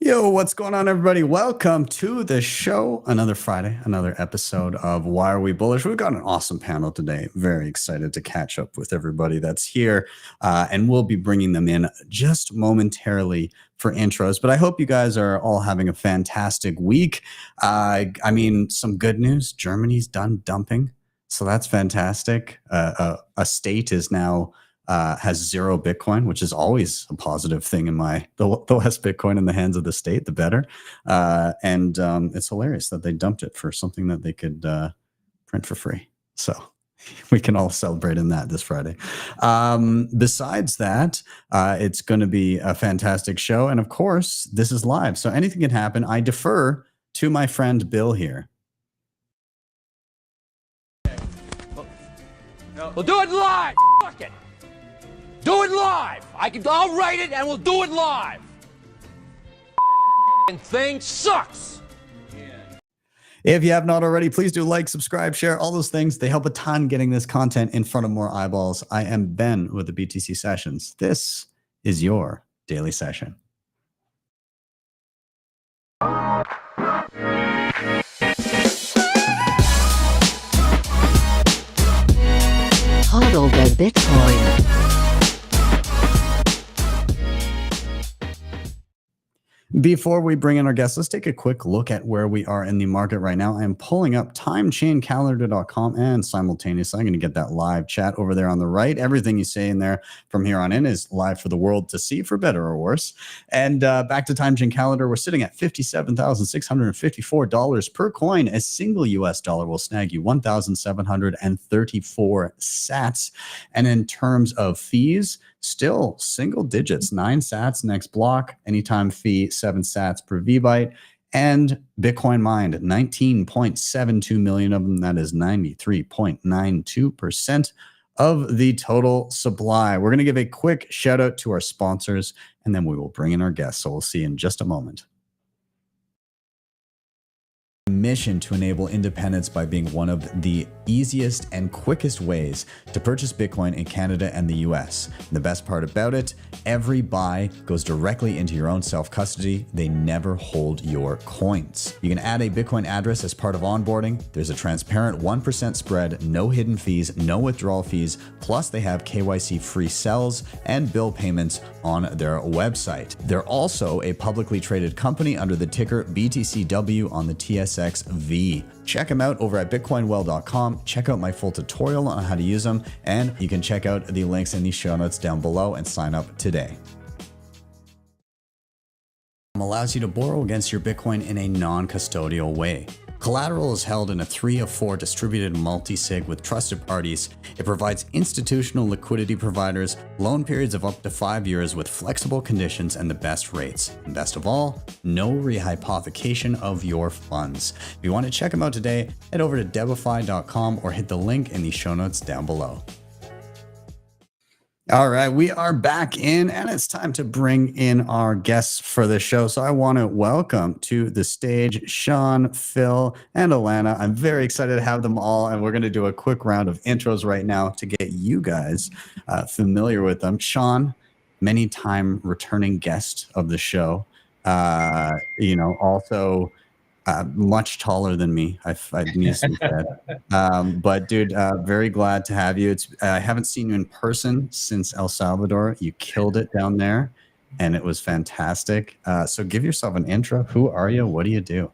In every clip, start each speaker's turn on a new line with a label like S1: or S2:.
S1: Yo, what's going on, everybody? Welcome to the show. Another Friday, another episode of Why Are We Bullish? We've got an awesome panel today. Very excited to catch up with everybody that's here. And we'll be bringing them in just momentarily for intros. But I hope you guys are all having a fantastic week. I mean, some good news. Germany's done dumping. So that's fantastic. A state is now... has 0 Bitcoin, which is always a positive thing in the less Bitcoin in the hands of the state, the better. And it's hilarious that they dumped it for something that they could print for free. So we can all celebrate in that this Friday. Besides that, it's going to be a fantastic show. And of course, this is live, so anything can happen. I defer to my friend Bill here.
S2: We'll do it live. Fuck it. Do it live. I'll write it and we'll do it live. And thing sucks.
S1: If you have not already, please do like, subscribe, share, all those things. They help a ton getting this content in front of more eyeballs. I am Ben with the BTC Sessions. This is your daily session.
S3: HODL the Bitcoin.
S1: Before we bring in our guests, let's take a quick look at where we are in the market right now. I am pulling up timechaincalendar.com and simultaneously I'm going to get that live chat over there on the right. Everything you say in there from here on in is live for the world to see, for better or worse. And back to Timechain Calendar, we're sitting at $57,654 per coin. A single US dollar will snag you 1,734 sats. And in terms of fees, still single digits, 9 sats next block, anytime fee, 7 sats per VByte, and Bitcoin mined, 19.72 million of them. That is 93.92% of the total supply. We're going to give a quick shout out to our sponsors, and then we will bring in our guests. So we'll see you in just a moment. Mission to enable independence by being one of the easiest and quickest ways to purchase Bitcoin in Canada and the US. And the best part about it, every buy goes directly into your own self-custody. They never hold your coins. You can add a Bitcoin address as part of onboarding. There's a transparent 1% spread, no hidden fees, no withdrawal fees. Plus they have KYC free sells and bill payments on their website. They're also a publicly traded company under the ticker BTCW on the TSXV. Check them out over at bitcoinwell.com. Check out my full tutorial on how to use them, and you can check out the links in the show notes down below and sign up today. Allows you to borrow against your Bitcoin in a non-custodial way. Collateral is held in a 3 of 4 distributed multi-sig with trusted parties. It provides institutional liquidity providers, loan periods of up to 5 years with flexible conditions and the best rates. And best of all, no rehypothecation of your funds. If you want to check them out today, head over to DEBIFI.com or hit the link in the show notes down below. All right, we are back in, and it's time to bring in our guests for the show. So I want to welcome to the stage Sean, Phil, and Alana. I'm very excited to have them all, and we're going to do a quick round of intros right now to get you guys familiar with them. Sean, many-time returning guest of the show, also much taller than me. I need some said. But dude, very glad to have you. I haven't seen you in person since El Salvador. You killed it down there, and it was fantastic. So give yourself an intro. Who are you? What do you do?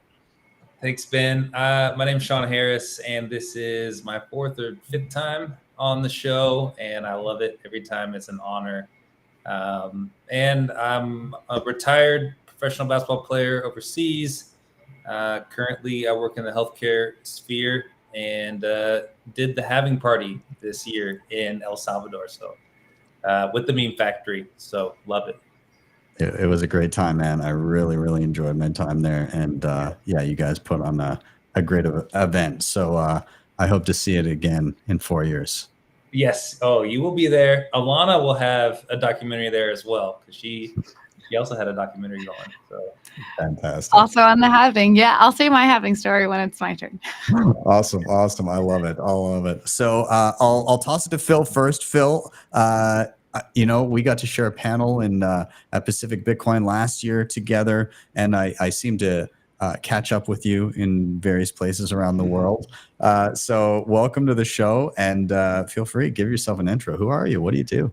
S4: Thanks, Ben. My name's Sean Harris, and this is my 4th or 5th time on the show, and I love it every time. It's an honor. And I'm a retired professional basketball player overseas. Currently, I work in the healthcare sphere and did the halving party this year in El Salvador. So with the meme factory. So love it.
S1: It was a great time, man. I really, really enjoyed my time there. And yeah, you guys put on a great event. So I hope to see it again in 4 years.
S4: Yes. Oh, you will be there. Alana will have a documentary there as well, because she also had a documentary going. So
S1: fantastic.
S5: Also on the halving. Yeah, I'll say my halving story when it's my turn.
S1: Awesome. I love it. So I'll toss it to Phil first. Phil, We got to share a panel at Pacific Bitcoin last year together, and I seem to catch up with you in various places around the world. So welcome to the show, and feel free, give yourself an intro. Who are you? What do you do?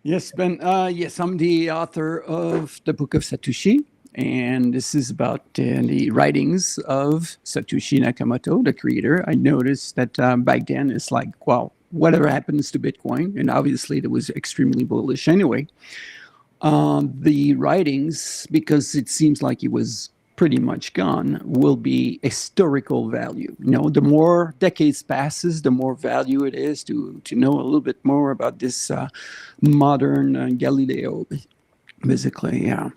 S3: Yes, Ben. Yes, I'm the author of the Book of Satoshi, and this is about the writings of Satoshi Nakamoto, the creator. I noticed that back then it's like, wow, whatever happens to Bitcoin, and obviously it was extremely bullish anyway. The writings, because it seems like it was pretty much gone, will be historical value. The more decades passes, the more value it is to know a little bit more about this modern Galileo, basically. Yeah,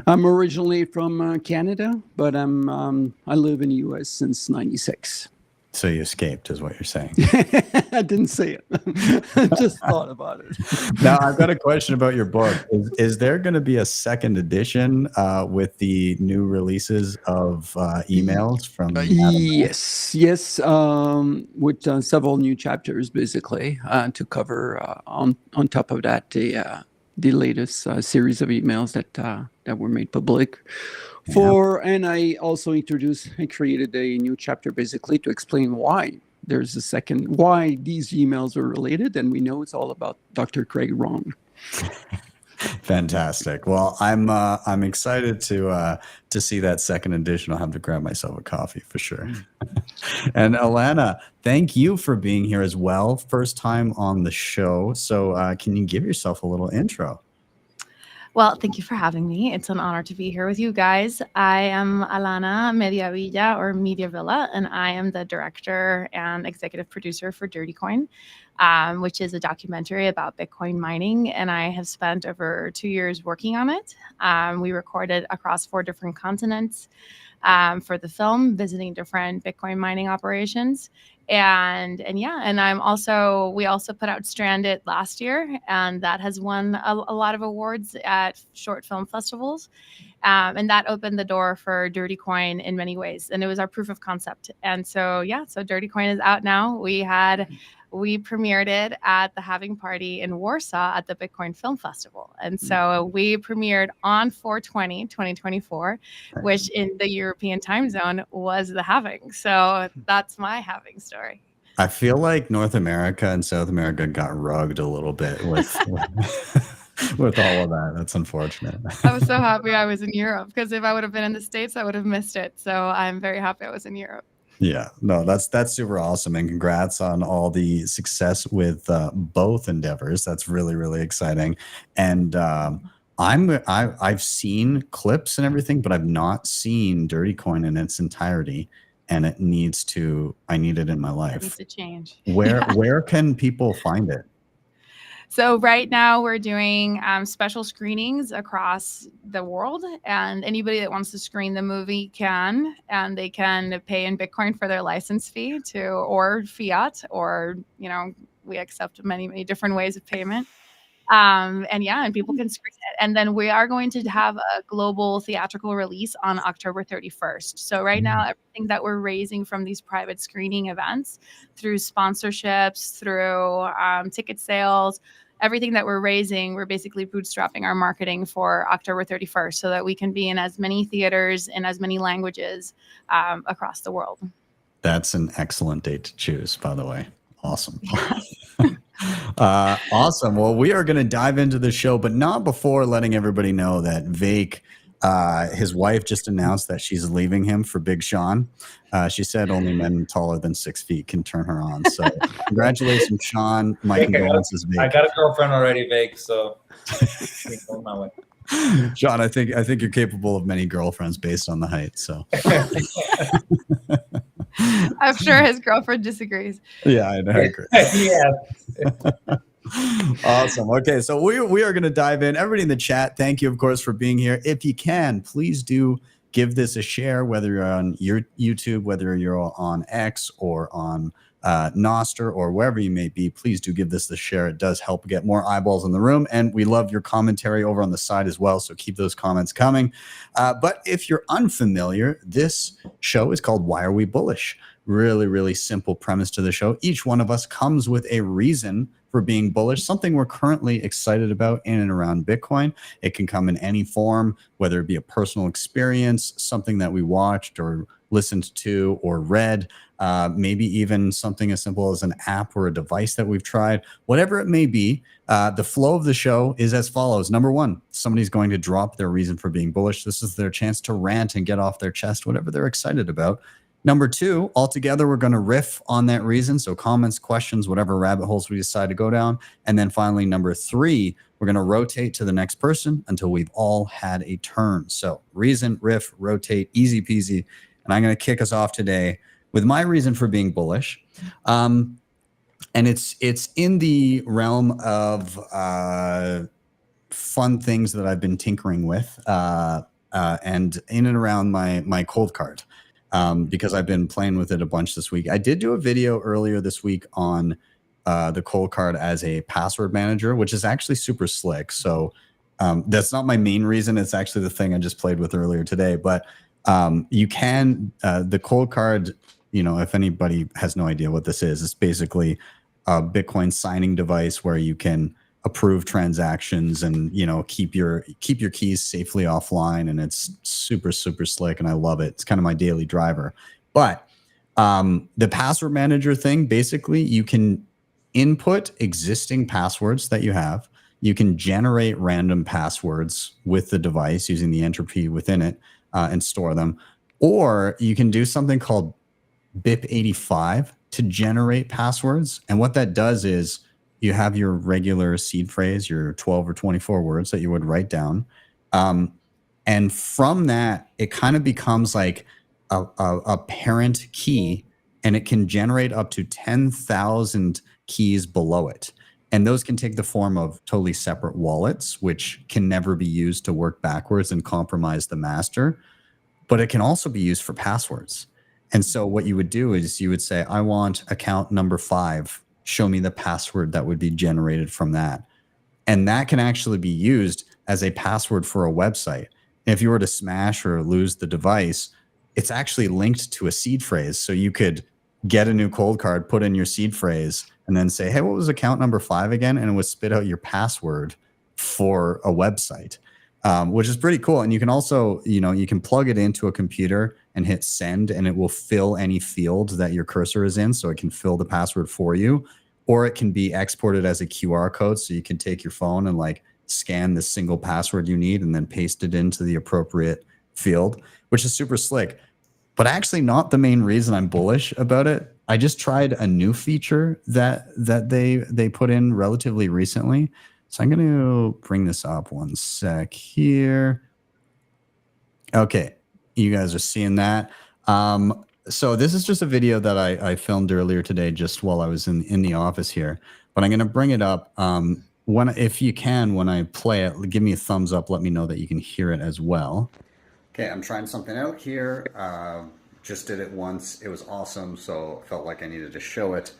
S3: I'm originally from Canada, but I live in the U.S. since '96.
S1: So you escaped, is what you're saying.
S3: I didn't say it. I just thought about it.
S1: Now, I've got a question about your book. Is there going to be a second edition with the new releases of emails from
S3: Yes, with several new chapters, basically, to cover on top of that the latest series of emails that were made public. And I also created a new chapter basically to explain why there's why these emails are related, and we know it's all about Dr. Craig Wrong.
S1: Fantastic. Well, I'm excited to see that second edition. I'll have to grab myself a coffee for sure. And Alana, thank you for being here as well. First time on the show. So can you give yourself a little intro?
S5: Well, thank you for having me. It's an honor to be here with you guys. I am Alana Mediavilla, or Mediavilla, and I am the director and executive producer for Dirty Coin, which is a documentary about Bitcoin mining. And I have spent over 2 years working on it. We recorded across 4 different continents for the film, visiting different Bitcoin mining operations. And we also put out Stranded last year, and that has won a lot of awards at short film festivals. And that opened the door for Dirty Coin in many ways. And it was our proof of concept. And so Dirty Coin is out now. We premiered it at the Having Party in Warsaw at the Bitcoin Film Festival. And so we premiered on 4/20/2024, which in the European time zone was the halving. So that's my halving story.
S1: I feel like North America and South America got rugged a little bit with with all of that. That's unfortunate.
S5: I was so happy I was in Europe, because if I would have been in the States, I would have missed it. So I'm very happy I was in Europe.
S1: Yeah, no, that's super awesome, and congrats on all the success with both endeavors. That's really, really exciting. And I've seen clips and everything, but I've not seen Dirty Coin in its entirety, and I need it in my life.
S5: It needs to change.
S1: Where can people find it?
S5: So right now we're doing special screenings across the world, and anybody that wants to screen the movie can, and they can pay in Bitcoin for their license fee or fiat, or, we accept many, many different ways of payment. And people can screen it. And then we are going to have a global theatrical release on October 31st. So right now, everything that we're raising from these private screening events, through sponsorships, through ticket sales, everything that we're raising, we're basically bootstrapping our marketing for October 31st so that we can be in as many theaters in as many languages across the world.
S1: That's an excellent date to choose, by the way. Awesome. Awesome. Well, we are going to dive into the show, but not before letting everybody know that Vake, his wife, just announced that she's leaving him for Big Sean. She said only men taller than 6 feet can turn her on. So congratulations, Sean. My condolences, Vake.
S4: I got a girlfriend already, Vake, so on my way.
S1: Sean, I think you're capable of many girlfriends based on the height. So
S5: I'm sure his girlfriend disagrees.
S1: Yeah, I know. I agree.
S4: Yeah.
S1: Awesome. Okay, so we are going to dive in. Everybody in the chat, thank you, of course, for being here. If you can, please do give this a share, whether you're on your YouTube, whether you're on X or on Nostr or wherever you may be. Please do give this the share. It does help get more eyeballs in the room, and we love your commentary over on the side as well, so keep those comments coming. But if you're unfamiliar, this show is called Why Are We Bullish? really, really simple premise to the show. Each one of us comes with a reason for being bullish, something we're currently excited about in and around Bitcoin. It can come in any form, whether it be a personal experience, something that we watched or listened to or read, maybe even something as simple as an app or a device that we've tried, whatever it may be. The flow of the show is as follows. Number one, somebody's going to drop their reason for being bullish. This is their chance to rant and get off their chest whatever they're excited about. Number two, altogether, we're going to riff on that reason. So comments, questions, whatever rabbit holes we decide to go down. And then finally, number three, we're going to rotate to the next person until we've all had a turn. So reason, riff, rotate, easy peasy. And I'm going to kick us off today with my reason for being bullish. And it's in the realm of fun things that I've been tinkering with and in and around my cold card. Because I've been playing with it a bunch this week. I did do a video earlier this week on the cold card as a password manager, which is actually super slick. So that's not my main reason. It's actually the thing I just played with earlier today. But you can, the cold card, you know, if anybody has no idea what this is, it's basically a Bitcoin signing device where you can approve transactions and, you know, keep your keys safely offline. And it's super, super slick. And I love it. It's kind of my daily driver. But the password manager thing, basically you can input existing passwords that you have. You can generate random passwords with the device using the entropy within it and store them. Or you can do something called BIP85 to generate passwords. And what that does is you have your regular seed phrase, your 12 or 24 words that you would write down. And from that, it kind of becomes like a parent key, and it can generate up to 10,000 keys below it. And those can take the form of totally separate wallets, which can never be used to work backwards and compromise the master. But it can also be used for passwords. And so what you would do is you would say, I want account number 5. Show me the password that would be generated from that. And that can actually be used as a password for a website. And if you were to smash or lose the device, it's actually linked to a seed phrase. So you could get a new cold card, put in your seed phrase, and then say, hey, what was account number 5 again? And it would spit out your password for a website, which is pretty cool. And you can also, you know, you can plug it into a computer and hit send, and it will fill any field that your cursor is in. So it can fill the password for you, or it can be exported as a QR code. So you can take your phone and like scan the single password you need and then paste it into the appropriate field, which is super slick. But actually not the main reason I'm bullish about it. I just tried a new feature that they put in relatively recently. So I'm going to bring this up one sec here. Okay, you guys are seeing that. So this is just a video that I filmed earlier today, just while I was in the office here. But I'm going to bring it up. If you can, when I play it, give me a thumbs up. Let me know that you can hear it as well. Okay, I'm trying something out here. Just did it once. It was awesome, so felt like I needed to show it.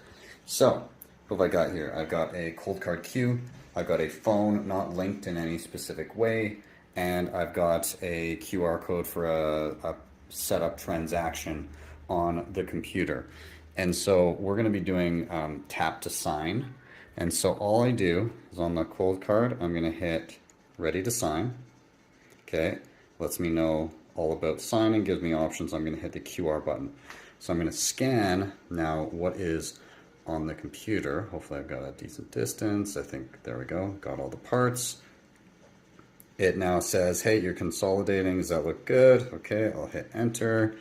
S1: So, what have I got here? I've got a cold card queue. I've got a phone not linked in any specific way. And I've got a QR code for a setup transaction on the computer. And so we're going to be doing tap to sign. And so all I do is on the cold card, I'm going to hit ready to sign. Okay, lets me know all about signing, gives me options. I'm going to hit the QR button. So I'm going to scan now what is on the computer. Hopefully I've got a decent distance. I think, there we go, got all the parts. It now says, hey, you're consolidating. Does that look good? Okay, I'll hit enter.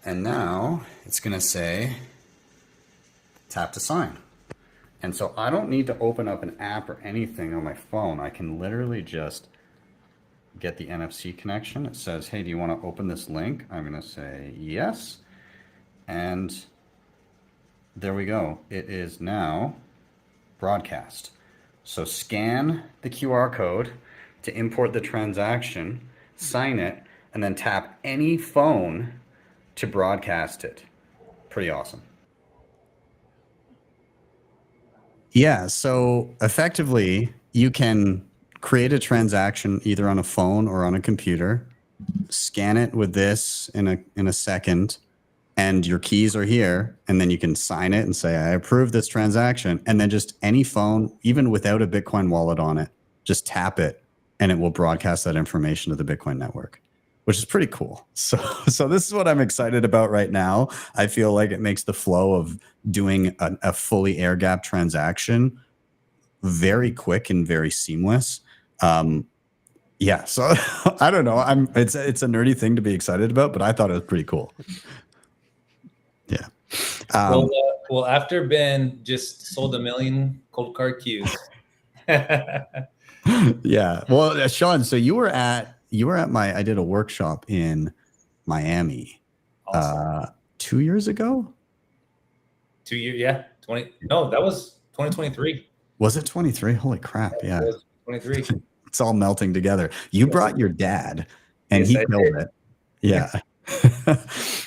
S1: And now it's going to say tap to sign. And so I don't need to open up an app or anything on my phone. I can literally just get the NFC connection. It says, hey, do you want to open this link? I'm going to say yes. And there we go. It is now broadcast. So scan the QR code to import the transaction, sign it, and then tap any phone to broadcast it. Pretty awesome. Yeah, so effectively, you can create a transaction either on a phone or on a computer, scan it with this in a second, and your keys are here, and then you can sign it and say, I approve this transaction. And then just any phone, even without a Bitcoin wallet on it, just tap it and it will broadcast that information to the Bitcoin network, which is pretty cool. So this is what I'm excited about right now. I feel like it makes the flow of doing a fully air gap transaction very quick and very seamless. Yeah, so I don't know. It's a nerdy thing to be excited about, but I thought it was pretty cool. Yeah.
S4: Well, after Ben just sold 1 million cold card queues.
S1: Yeah. Well, Sean, so you were at I did a workshop in Miami
S4: Awesome.
S1: 2 years ago.
S4: 2 years, yeah. That was 2023.
S1: Was it 23? Holy crap! Yeah,
S4: It was 23.
S1: It's all melting together. You brought your dad, and
S4: Yes,
S1: he
S4: I
S1: killed
S4: did.
S1: it. Yeah.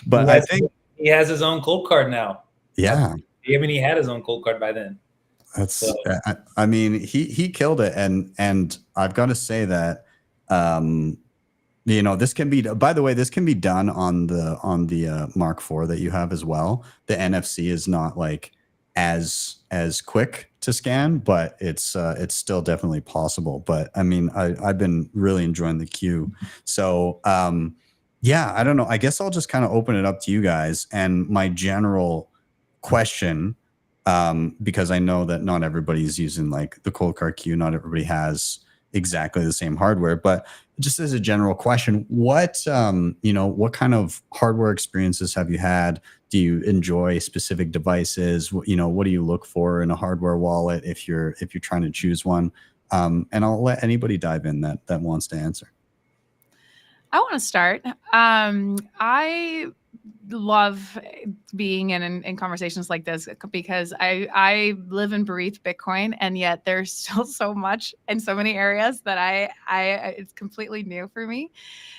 S1: But I think
S4: he has his own cold card now.
S1: Yeah.
S4: I mean, he had his own cold card by then.
S1: That's
S4: So,
S1: I mean, he killed it, and I've got to say that you know, this can be, by the way, this can be done on the Mark IV that you have as well. The NFC is not like as quick to scan, but it's still definitely possible. But I mean, I've been really enjoying the queue. So yeah, I don't know. I guess I'll just kind of open it up to you guys, and my general question, because I know that not everybody's using like the cold card queue. Not everybody has exactly the same hardware, but just as a general question, what you know, what kind of hardware experiences have you had? Do you enjoy specific devices? You know, what do you look for in a hardware wallet if you're trying to choose one? And I'll let anybody dive in that wants to answer.
S5: I want to start. I love being in conversations like this because I live and breathe Bitcoin, and yet there's still so much in so many areas that I it's completely new for me.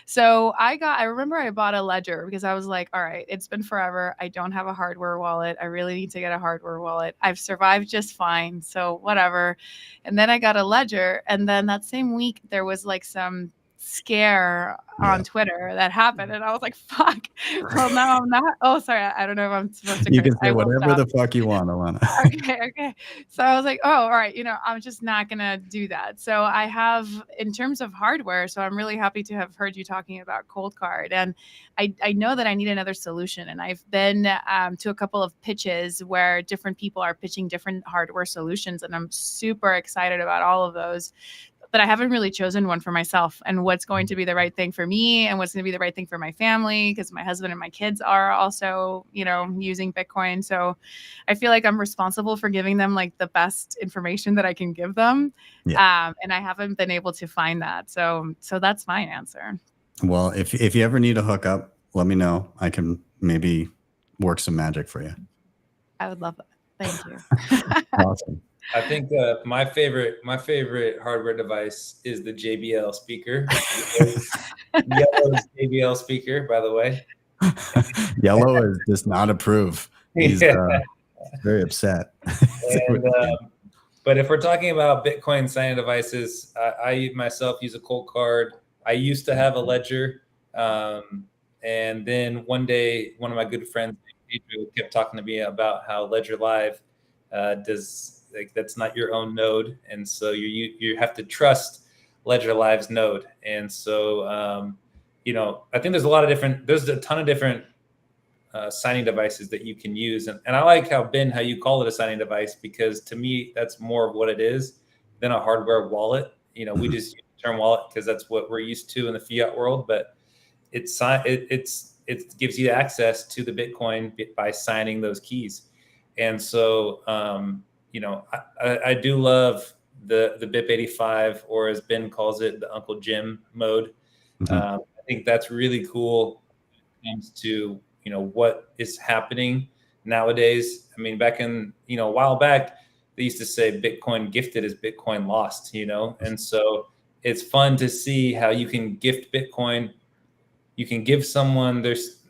S5: So I remember I bought a ledger because I was like, all right, it's been forever. I don't have a hardware wallet. I really need to get a hardware wallet. I've survived just fine, so whatever. And then I got a ledger, and then that same week there was like some scare on Twitter that happened, and I was like, fuck. Well, now I'm not. Oh, sorry, I don't know if I'm supposed to.
S1: You can say
S5: I will
S1: whatever
S5: stop.
S1: the fuck you want, Alana.
S5: Okay. So I was like, oh, all right, I'm just not gonna do that. So I have, in terms of hardware, so I'm really happy to have heard you talking about cold card, and I know that I need another solution, and I've been to a couple of pitches where different people are pitching different hardware solutions, and I'm super excited about all of those. But I haven't really chosen one for myself, and what's going to be the right thing for me and what's going to be the right thing for my family, because my husband and my kids are also, using Bitcoin. So I feel like I'm responsible for giving them like the best information that I can give them.
S1: Yeah.
S5: And I haven't been able to find that. So that's my answer.
S1: Well, if you ever need a hookup, let me know. I can maybe work some magic for you.
S5: I would love that. Thank you.
S1: Awesome.
S4: I think my favorite hardware device is the JBL speaker. Yellow's JBL speaker, by the way.
S1: Yellow does not approve. He's very upset.
S4: And, but if we're talking about Bitcoin signing devices, I myself use a cold card. I used to have a ledger, and then one day, one of my good friends, Adriel, kept talking to me about how Ledger Live that's not your own node, and so you have to trust Ledger Live's node. And so I think there's a ton of different signing devices that you can use, and I like how you call it a signing device, because to me that's more of what it is than a hardware wallet. We just use the term wallet because that's what we're used to in the fiat world, but it gives you access to the Bitcoin by signing those keys. And so I do love the BIP85, or as Ben calls it, the Uncle Jim mode. I think that's really cool when it comes to what is happening nowadays. I mean, back in a while back, they used to say Bitcoin gifted is Bitcoin lost, and so it's fun to see how you can gift Bitcoin. You can give someone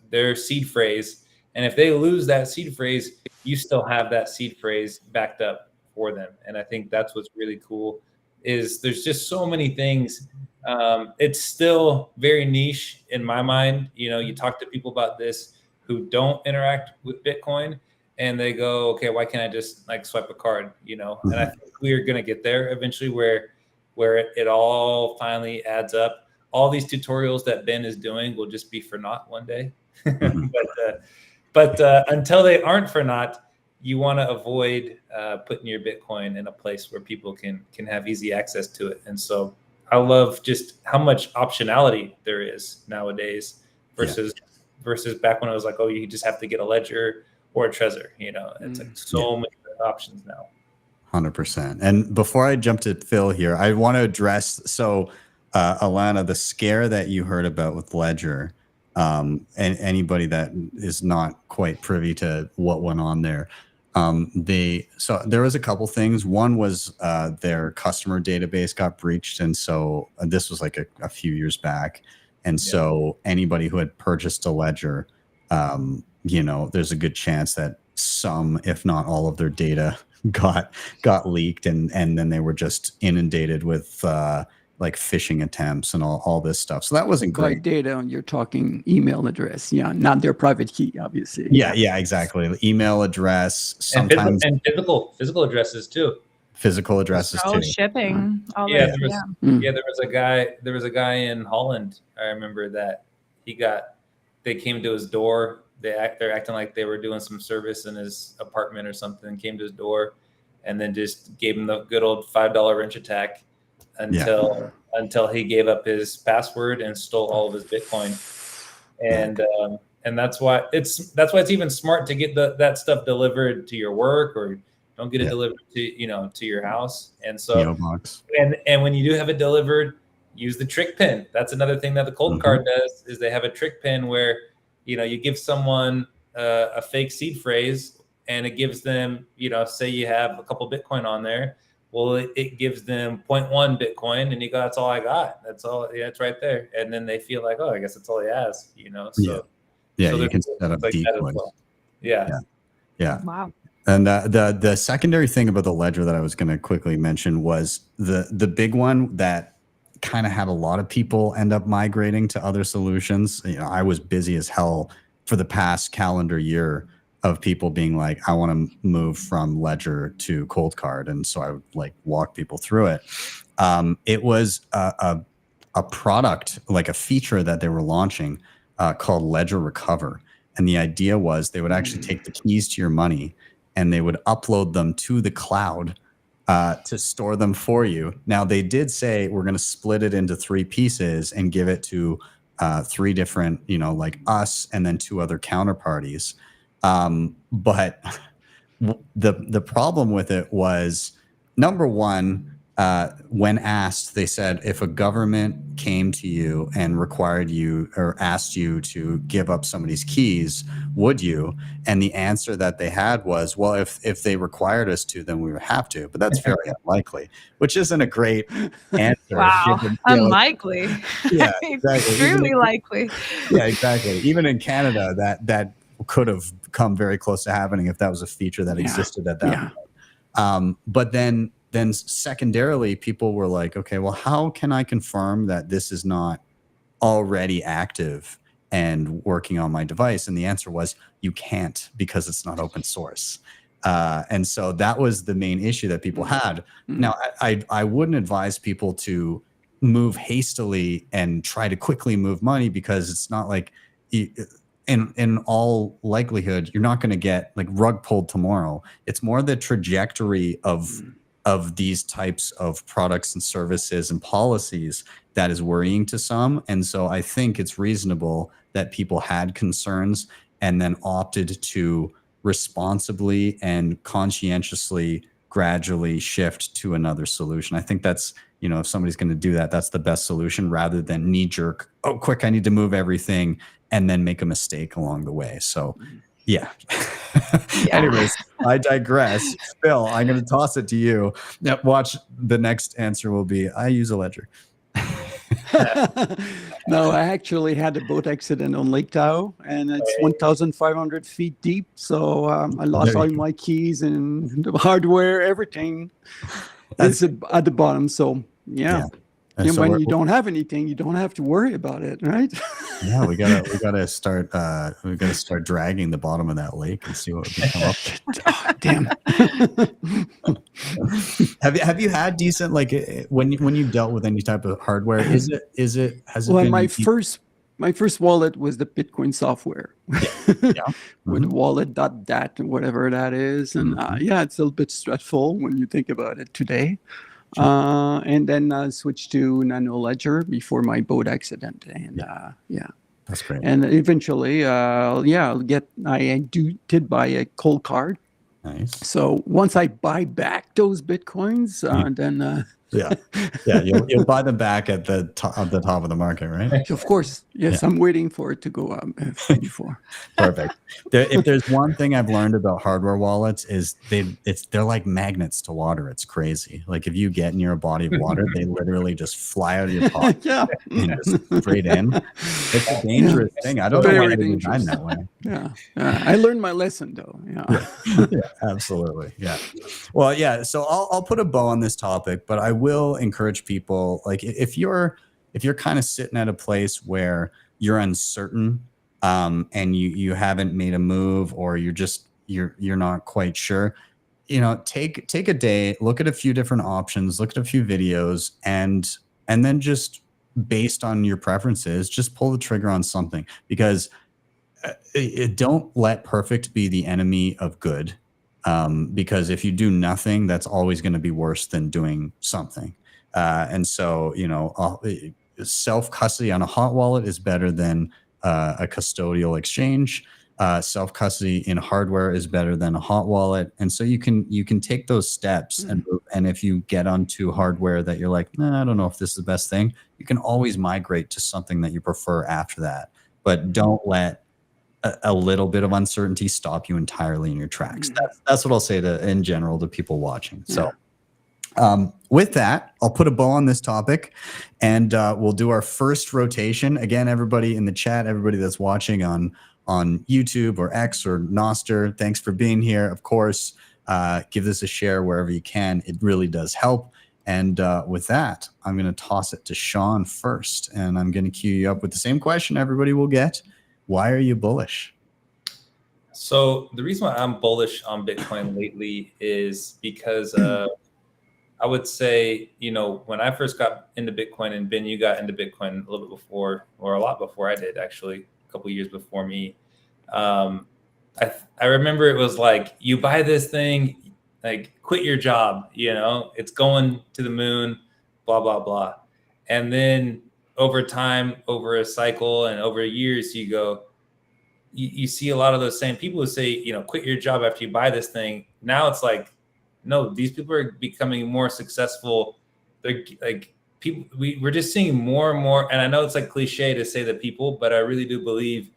S4: their seed phrase, and if they lose that seed phrase, you still have that seed phrase backed up for them. And I think that's what's really cool, is there's just so many things. It's still very niche in my mind. You talk to people about this, who don't interact with Bitcoin, and they go, okay, why can't I just like swipe a card, you know? And I think we're going to get there eventually where it all finally adds up. All these tutorials that Ben is doing will just be for naught one day. But until they aren't for naught, you want to avoid putting your Bitcoin in a place where people can have easy access to it. And so I love just how much optionality there is nowadays versus back when it was like, oh, you just have to get a ledger or a Trezor, you know. It's like so many options now.
S1: 100%. And before I jump to Phil here, I want to address, Alana, the scare that you heard about with Ledger, and anybody that is not quite privy to what went on there. So there was a couple things. One was their customer database got breached. And so this was like a few years back. And so anybody who had purchased a Ledger, you know, there's a good chance that some, if not all of their data got leaked, and then they were just inundated with like phishing attempts and all this stuff. So that wasn't great.
S3: Data, you're talking email address, not their private key, obviously.
S1: Yeah, exactly. Email address, sometimes
S4: and physical addresses too.
S1: Physical addresses too.
S5: Shipping.
S4: There was a guy in Holland. I remember that they came to his door. They're acting like they were doing some service in his apartment or something, came to his door and then just gave him the good old $5 wrench attack until he gave up his password and stole all of his Bitcoin. And that's why it's even smart to get that stuff delivered to your work, or don't get it delivered to your house. And so and when you do have it delivered, use the trick pin. That's another thing that the cold card does, is they have a trick pin where you give someone a fake seed phrase, and it gives them, say you have a couple Bitcoin on there. Well, it gives them 0.1 Bitcoin, and you go, that's all I got. That's all. Yeah, it's right there. And then they feel like, oh, I guess that's all he has. So
S1: you can set up
S4: like
S1: decoys.
S4: Well.
S1: Yeah.
S5: Wow.
S1: And the secondary thing about the Ledger that I was going to quickly mention was the big one that kind of had a lot of people end up migrating to other solutions. I was busy as hell for the past calendar year of people being like, I want to move from Ledger to Cold Card. And so I would like walk people through it. It was a product, like a feature that they were launching called Ledger Recover. And the idea was they would actually take the keys to your money and they would upload them to the cloud to store them for you. Now, they did say, we're going to split it into 3 pieces and give it to 3 different, like us and then 2 other counterparties. But the problem with it was, number one, when asked, they said, if a government came to you and required you or asked you to give up somebody's keys, would you? And the answer that they had was, well, if they required us to, then we would have to. But that's very unlikely, which isn't a great answer.
S5: Wow. Unlikely.
S1: Yeah, exactly.
S5: Extremely likely.
S1: Yeah, exactly. Even in Canada, that could have come very close to happening if that was a feature that existed at that point. But then secondarily, people were like, okay, well, how can I confirm that this is not already active and working on my device? And the answer was, you can't, because it's not open source. And so that was the main issue that people had. Now, I wouldn't advise people to move hastily and try to quickly move money, because it's not like, in all likelihood, you're not going to get like rug pulled tomorrow. It's more the trajectory of these types of products and services and policies that is worrying to some. And so I think it's reasonable that people had concerns and then opted to responsibly and conscientiously gradually shift to another solution. I think that's, if somebody's going to do that, that's the best solution, rather than knee jerk, oh, quick, I need to move everything, and then make a mistake along the way. So yeah. Anyways, I digress. Phil, I'm going to toss it to you. Now, watch, the next answer will be, I use a Ledger.
S3: No, I actually had a boat accident on Lake Tahoe, and it's 1,500 feet deep. So I lost all my keys and the hardware, everything. It's at the bottom. So yeah. And
S1: so
S3: when you don't have anything, you don't have to worry about it, right?
S1: yeah, we gotta start dragging the bottom of that lake and see what we can come up with.
S3: Oh, damn.
S1: Have you had decent, like, when you've dealt with any type of hardware? Has it
S3: Well,
S1: been
S3: my first wallet was the Bitcoin software.
S1: Yeah.
S3: With wallet.dat, whatever that is. And yeah, it's a little bit stressful when you think about it today. And then switched to Nano Ledger before my boat accident. And yeah.
S1: That's great.
S3: And eventually, I did buy a cold card.
S1: Nice.
S3: So once I buy back those Bitcoins, then
S1: you'll buy them back at the top of the market, right?
S3: of course, yes, I'm waiting for it to go up before.
S1: Perfect. If there's one thing I've learned about hardware wallets is they're like magnets to water. It's crazy. Like if you get near a body of water, they literally just fly out of your pocket and just straight in. It's a dangerous thing. I don't know why they designed that way.
S3: Yeah, I learned my lesson though.
S1: Yeah, absolutely. Yeah. Well, yeah. So I'll put a bow on this topic, but I will encourage people, like, if you're kind of sitting at a place where you're uncertain, and you haven't made a move, or you're not quite sure, take a day, look at a few different options, look at a few videos, and then just based on your preferences, just pull the trigger on something, because don't let perfect be the enemy of good. Because if you do nothing, that's always going to be worse than doing something. And so, self-custody on a hot wallet is better than a custodial exchange. Self-custody in hardware is better than a hot wallet. And so you can take those steps and if you get onto hardware that you're like, nah, I don't know if this is the best thing, you can always migrate to something that you prefer after that. But don't let a little bit of uncertainty stop you entirely in your tracks. That's what I'll say in general to people watching. So with that, I'll put a bow on this topic, and we'll do our first rotation. Again, everybody in the chat, everybody that's watching on YouTube or X or Noster, thanks for being here. Of course, give this a share wherever you can. It really does help. And with that, I'm going to toss it to Sean first, and I'm going to queue you up with the same question everybody will get. Why are you bullish?
S4: So the reason why I'm bullish on Bitcoin lately is because I would say, when I first got into Bitcoin, and Ben, you got into Bitcoin a little bit before, or a lot before I did, actually, a couple of years before me. I remember it was like, you buy this thing, like, quit your job, it's going to the moon, blah, blah, blah. And then over time, over a cycle and over years, you see a lot of those same people who say, quit your job after you buy this thing. Now it's like, no, these people are becoming more successful. They're like people, we're just seeing more and more. And I know it's like cliche to say the people, but I really do believe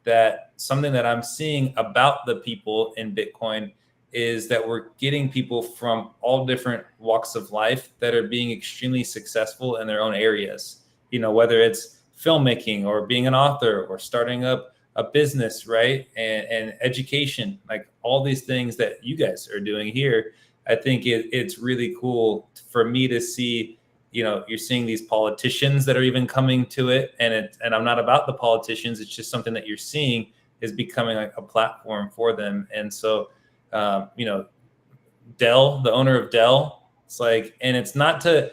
S4: that something that I'm seeing about the people in Bitcoin is that we're getting people from all different walks of life that are being extremely successful in their own areas. Whether it's filmmaking or being an author or starting up a business, right? And education, like all these things that you guys are doing here. I think it's really cool for me to see, you're seeing these politicians that are even coming to it. And I'm not about the politicians. It's just something that you're seeing is becoming like a platform for them. And so, Dell, the owner of Dell, it's like, and it's not to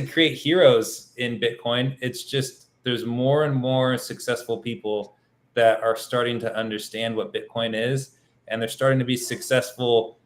S4: create heroes in Bitcoin. It's just, there's more and more successful people that are starting to understand what Bitcoin is. And they're starting to be successful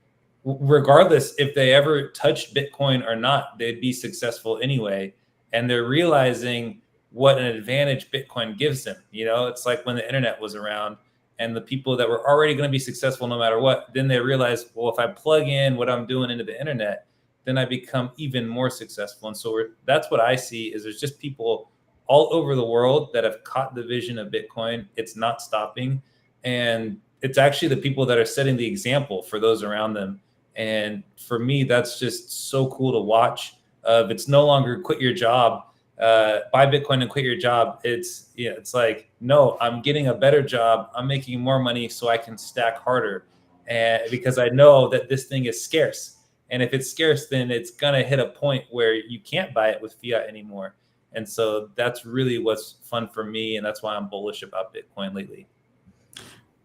S4: regardless if they ever touched Bitcoin or not, they'd be successful anyway. And they're realizing what an advantage Bitcoin gives them. It's like when the internet was around and the people that were already going to be successful no matter what, then they realize, well, if I plug in what I'm doing into the internet, then I become even more successful. And so that's what I see is there's just people all over the world that have caught the vision of Bitcoin. It's not stopping. And it's actually the people that are setting the example for those around them. And for me, that's just so cool to watch. It's no longer quit your job, buy Bitcoin and quit your job. It's like, no, I'm getting a better job. I'm making more money so I can stack harder. And because I know that this thing is scarce. And if it's scarce, then it's going to hit a point where you can't buy it with fiat anymore. And so that's really what's fun for me. And that's why I'm bullish about Bitcoin lately.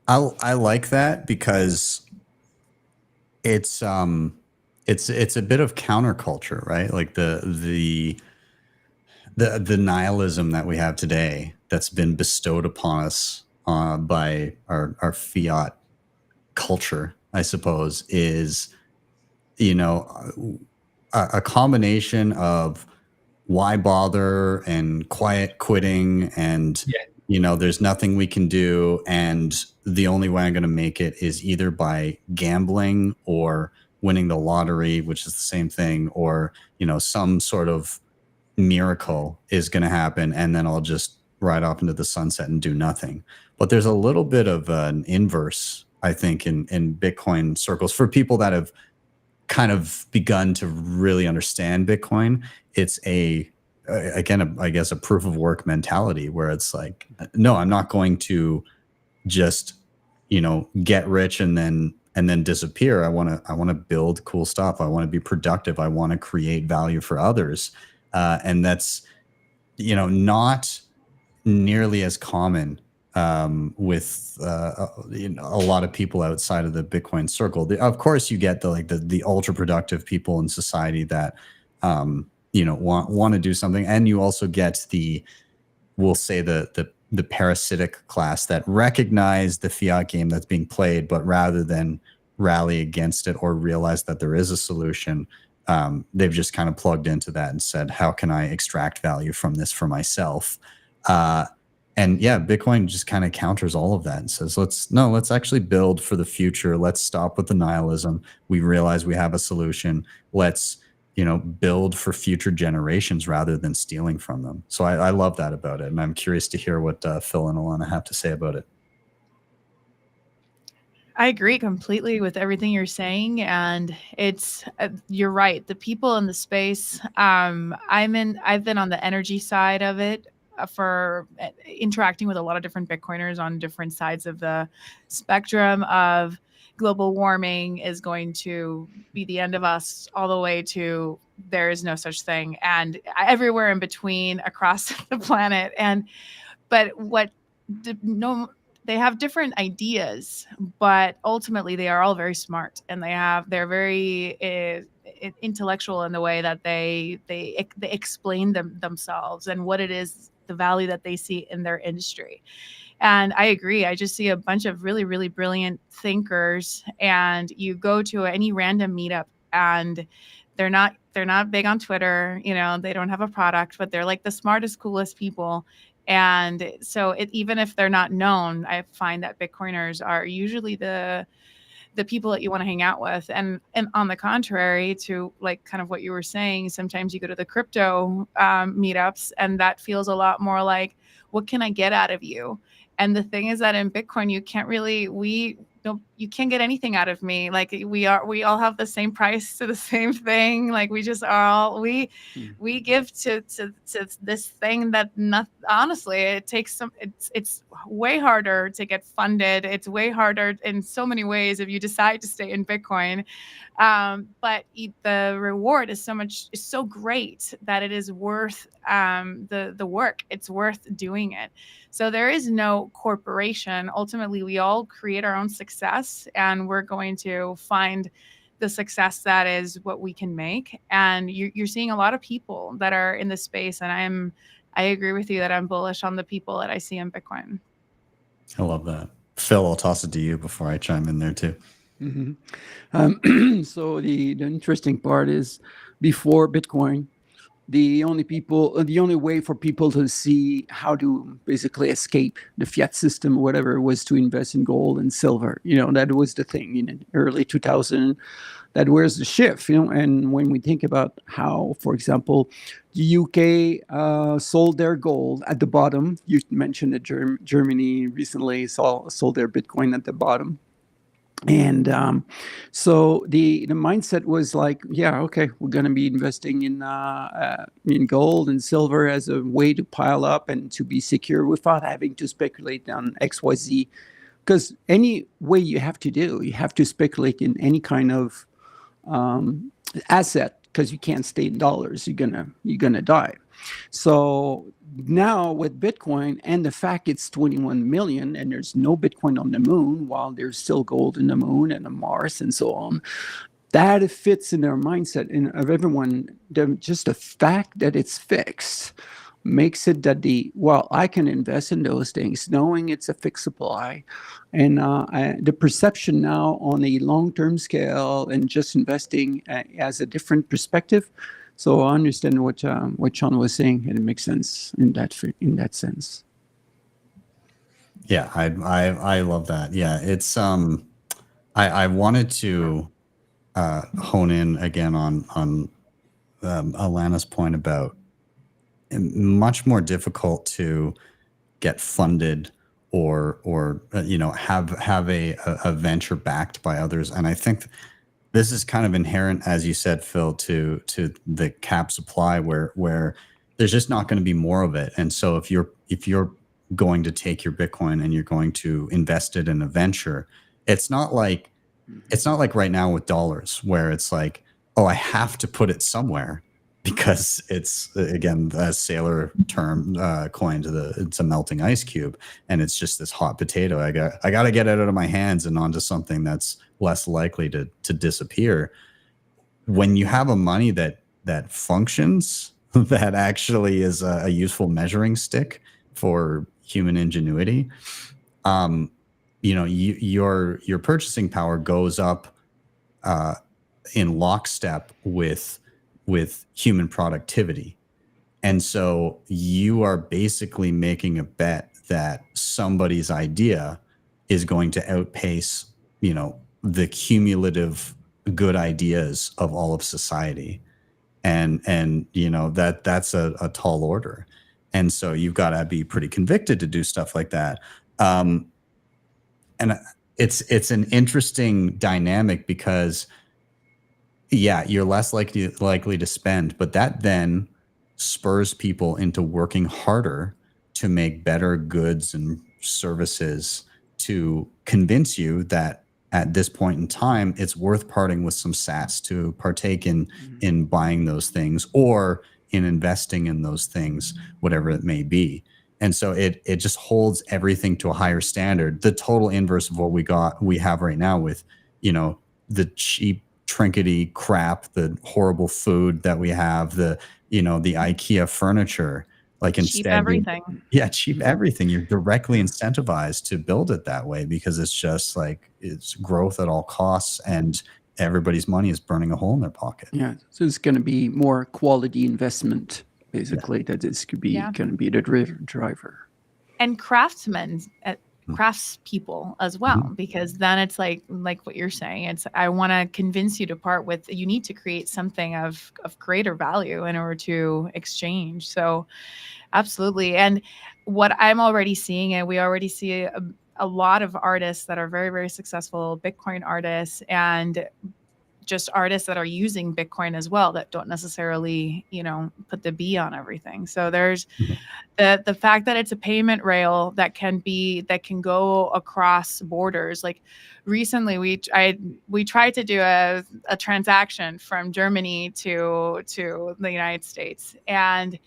S1: I like that because it's a bit of counterculture, right? Like the nihilism that we have today that's been bestowed upon us by our fiat culture, I suppose, is, you know, a combination of why bother and quiet quitting and, you know, there's nothing we can do. And the only way I'm going to make it is either by gambling or winning the lottery, which is the same thing, or, you know, some sort of miracle is going to happen. And then I'll just ride off into the sunset and do nothing. But there's a little bit of an inverse, I think, in Bitcoin circles for people that have kind of begun to really understand Bitcoin. It's again, I guess a proof of work mentality where it's like, no, I'm not going to just, you know, get rich and then disappear. I want to build cool stuff. I want to be productive. I want to create value for others. And that's, you know, not nearly as common with you know, a lot of people outside of the Bitcoin circle. Of course, you get the ultra productive people in society that you know, want to do something, and you also get we'll say the parasitic class that recognize the fiat game that's being played, but rather than rally against it or realize that there is a solution, they've just kind of plugged into that and said, how can I extract value from this for myself? And yeah, Bitcoin just kind of counters all of that and says, let's actually build for the future. Let's stop with the nihilism. We realize we have a solution. Let's, you know, build for future generations rather than stealing from them. So I love that about it. And I'm curious to hear what Phil and Alana have to say about it.
S5: I agree completely with everything you're saying. And it's, you're right. The people in the space, I've been on the energy side of it for interacting with a lot of different Bitcoiners on different sides of the spectrum of global warming is going to be the end of us all the way to there is no such thing, and everywhere in between across the planet. But they have different ideas, but ultimately they are all very smart, and they're very intellectual in the way that they explain themselves and what it is, the value that they see in their industry. And I agree. I just see a bunch of really, really brilliant thinkers, and you go to any random meetup and they're not big on Twitter, you know, they don't have a product, but they're like the smartest, coolest people. And so even if they're not known, I find that Bitcoiners are usually the people that you want to hang out with. And on the contrary to like kind of what you were saying, sometimes you go to the crypto meetups and that feels a lot more like, what can I get out of you? And the thing is that in Bitcoin, you can't really, you can't get anything out of me. Like we all have the same price to the same thing. Like we just are all, we give to this thing that honestly, it takes it's way harder to get funded. It's way harder in so many ways if you decide to stay in Bitcoin. But the reward is so great that it is worth the work. It's worth doing it. So there is no corporation. Ultimately, we all create our own success, and we're going to find the success that is what we can make. And you're seeing a lot of people that are in this space, and I agree with you that I'm bullish on the people that I see in Bitcoin.
S1: I love that. Phil, I'll toss it to you before I chime in there too.
S3: Mm-hmm. So the interesting part is, before Bitcoin, the only way for people to see how to basically escape the fiat system or whatever was to invest in gold and silver. You know, that was the thing in early 2000. That was the shift, you know. And when we think about how, for example, the UK sold their gold at the bottom, you mentioned that Germany recently sold their Bitcoin at the bottom. And so the mindset was like, yeah, okay, we're going to be investing in gold and silver as a way to pile up and to be secure without having to speculate on XYZ. Because any way you have to speculate in any kind of asset, because you can't stay in dollars. You're gonna die. So now with Bitcoin and the fact it's 21 million and there's no Bitcoin on the moon, while there's still gold in the moon and on Mars and so on, that fits in their mindset of everyone. Just the fact that it's fixed makes it that I can invest in those things knowing it's a fixed supply. And the perception now on a long-term scale and just investing as a different perspective. So I understand what Sean was saying, and it makes sense in that sense.
S1: Yeah, I love that. Yeah, it's I wanted to hone in again on Alana's point about much more difficult to get funded or have a venture backed by others. And I think this is kind of inherent, as you said, Phil, to the cap supply where there's just not going to be more of it. And so if you're going to take your Bitcoin and you're going to invest it in a venture, it's not like right now with dollars where it's like, oh, I have to put it somewhere because it's, again, a sailor term coined, it's a melting ice cube, and it's just this hot potato. I got to get it out of my hands and onto something that's less likely to disappear. When you have a money that functions, that actually is a useful measuring stick for human ingenuity, your purchasing power goes up in lockstep with human productivity. And so you are basically making a bet that somebody's idea is going to outpace, the cumulative good ideas of all of society. And that's a tall order. And so you've got to be pretty convicted to do stuff like that. And it's an interesting dynamic because, yeah, you're less likely to spend, but that then spurs people into working harder to make better goods and services to convince you that at this point in time, it's worth parting with some sats to partake in buying those things or in investing in those things, whatever it may be. And so it just holds everything to a higher standard. The total inverse of what we have right now with, the cheap trinkety crap, the horrible food that we have, the IKEA furniture, like
S5: Cheap everything.
S1: Cheap everything. You're directly incentivized to build it that way because it's just like it's growth at all costs and everybody's money is burning a hole in their pocket.
S3: Yeah. So it's going to be more quality investment, basically, that this could be going to be the driver.
S5: And craftspeople as well, because then it's like what you're saying. It's, I want to convince you to part with, you need to create something of greater value in order to exchange. So absolutely. And what I'm already seeing, and we already see a lot of artists that are very, very successful Bitcoin artists, and just artists that are using Bitcoin as well, that don't necessarily, put the B on everything. So there's the fact that it's a payment rail that can go across borders. Like recently we tried to do a transaction from Germany to the United States. And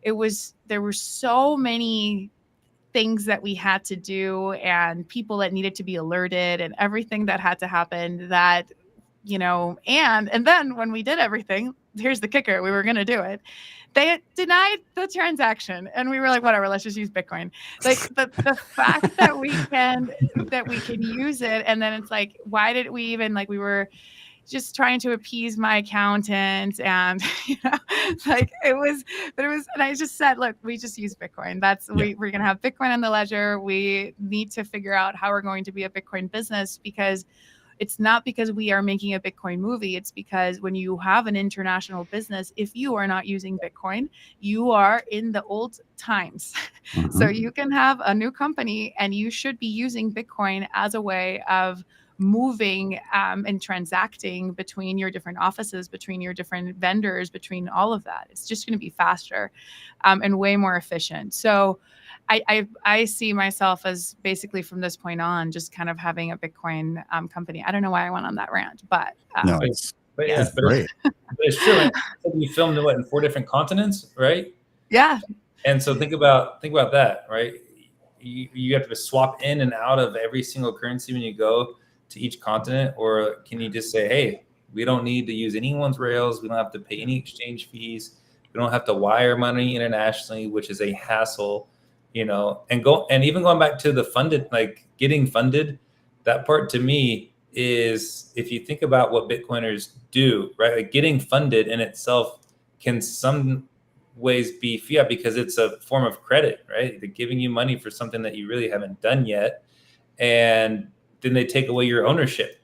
S5: there were so many things that we had to do and people that needed to be alerted and everything that had to happen that, and then when we did everything, here's the kicker, we were going to do it. They denied the transaction and we were like, whatever, let's just use Bitcoin. Like the fact that we can use it. And then it's like, why did we even, like, we were just trying to appease my accountant and, and I just said, look, we just use Bitcoin. We're going to have Bitcoin on the ledger. We need to figure out how we're going to be a Bitcoin business, because it's not because we are making a Bitcoin movie. It's because when you have an international business, if you are not using Bitcoin, you are in the old times. So you can have a new company and you should be using Bitcoin as a way of moving and transacting between your different offices, between your different vendors, between all of that. It's just going to be faster and way more efficient. So I see myself as basically from this point on, just kind of having a Bitcoin company. I don't know why I went on that rant, but
S1: no,
S4: But
S5: Yes.
S4: but
S1: Great.
S4: it's true. And you filmed in 4 different continents, right?
S5: Yeah.
S4: And so think about that, right? You have to swap in and out of every single currency when you go to each continent, or can you just say, hey, we don't need to use anyone's rails, we don't have to pay any exchange fees, we don't have to wire money internationally, which is a hassle, and even going back to the funded, like getting funded, that part to me is, if you think about what Bitcoiners do, right? Like getting funded in itself can some ways be fiat because it's a form of credit, right? They're giving you money for something that you really haven't done yet. And then they take away your ownership.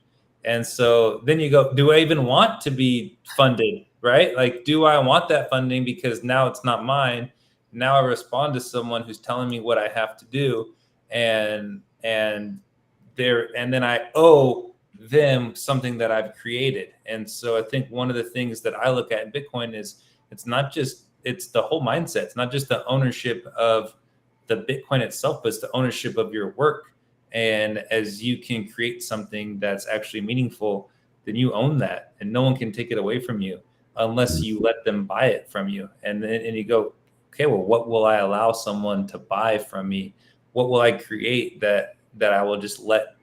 S4: And so then you go, do I even want to be funded, right? Like, do I want that funding? Because now it's not mine. Now I respond to someone who's telling me what I have to do. And then I owe them something that I've created. And so I think one of the things that I look at in Bitcoin is it's the whole mindset. It's not just the ownership of the Bitcoin itself, but it's the ownership of your work. And as you can create something that's actually meaningful, then you own that, and no one can take it away from you unless you let them buy it from you. And you go, okay, well, what will I allow someone to buy from me? What will I create that I will just let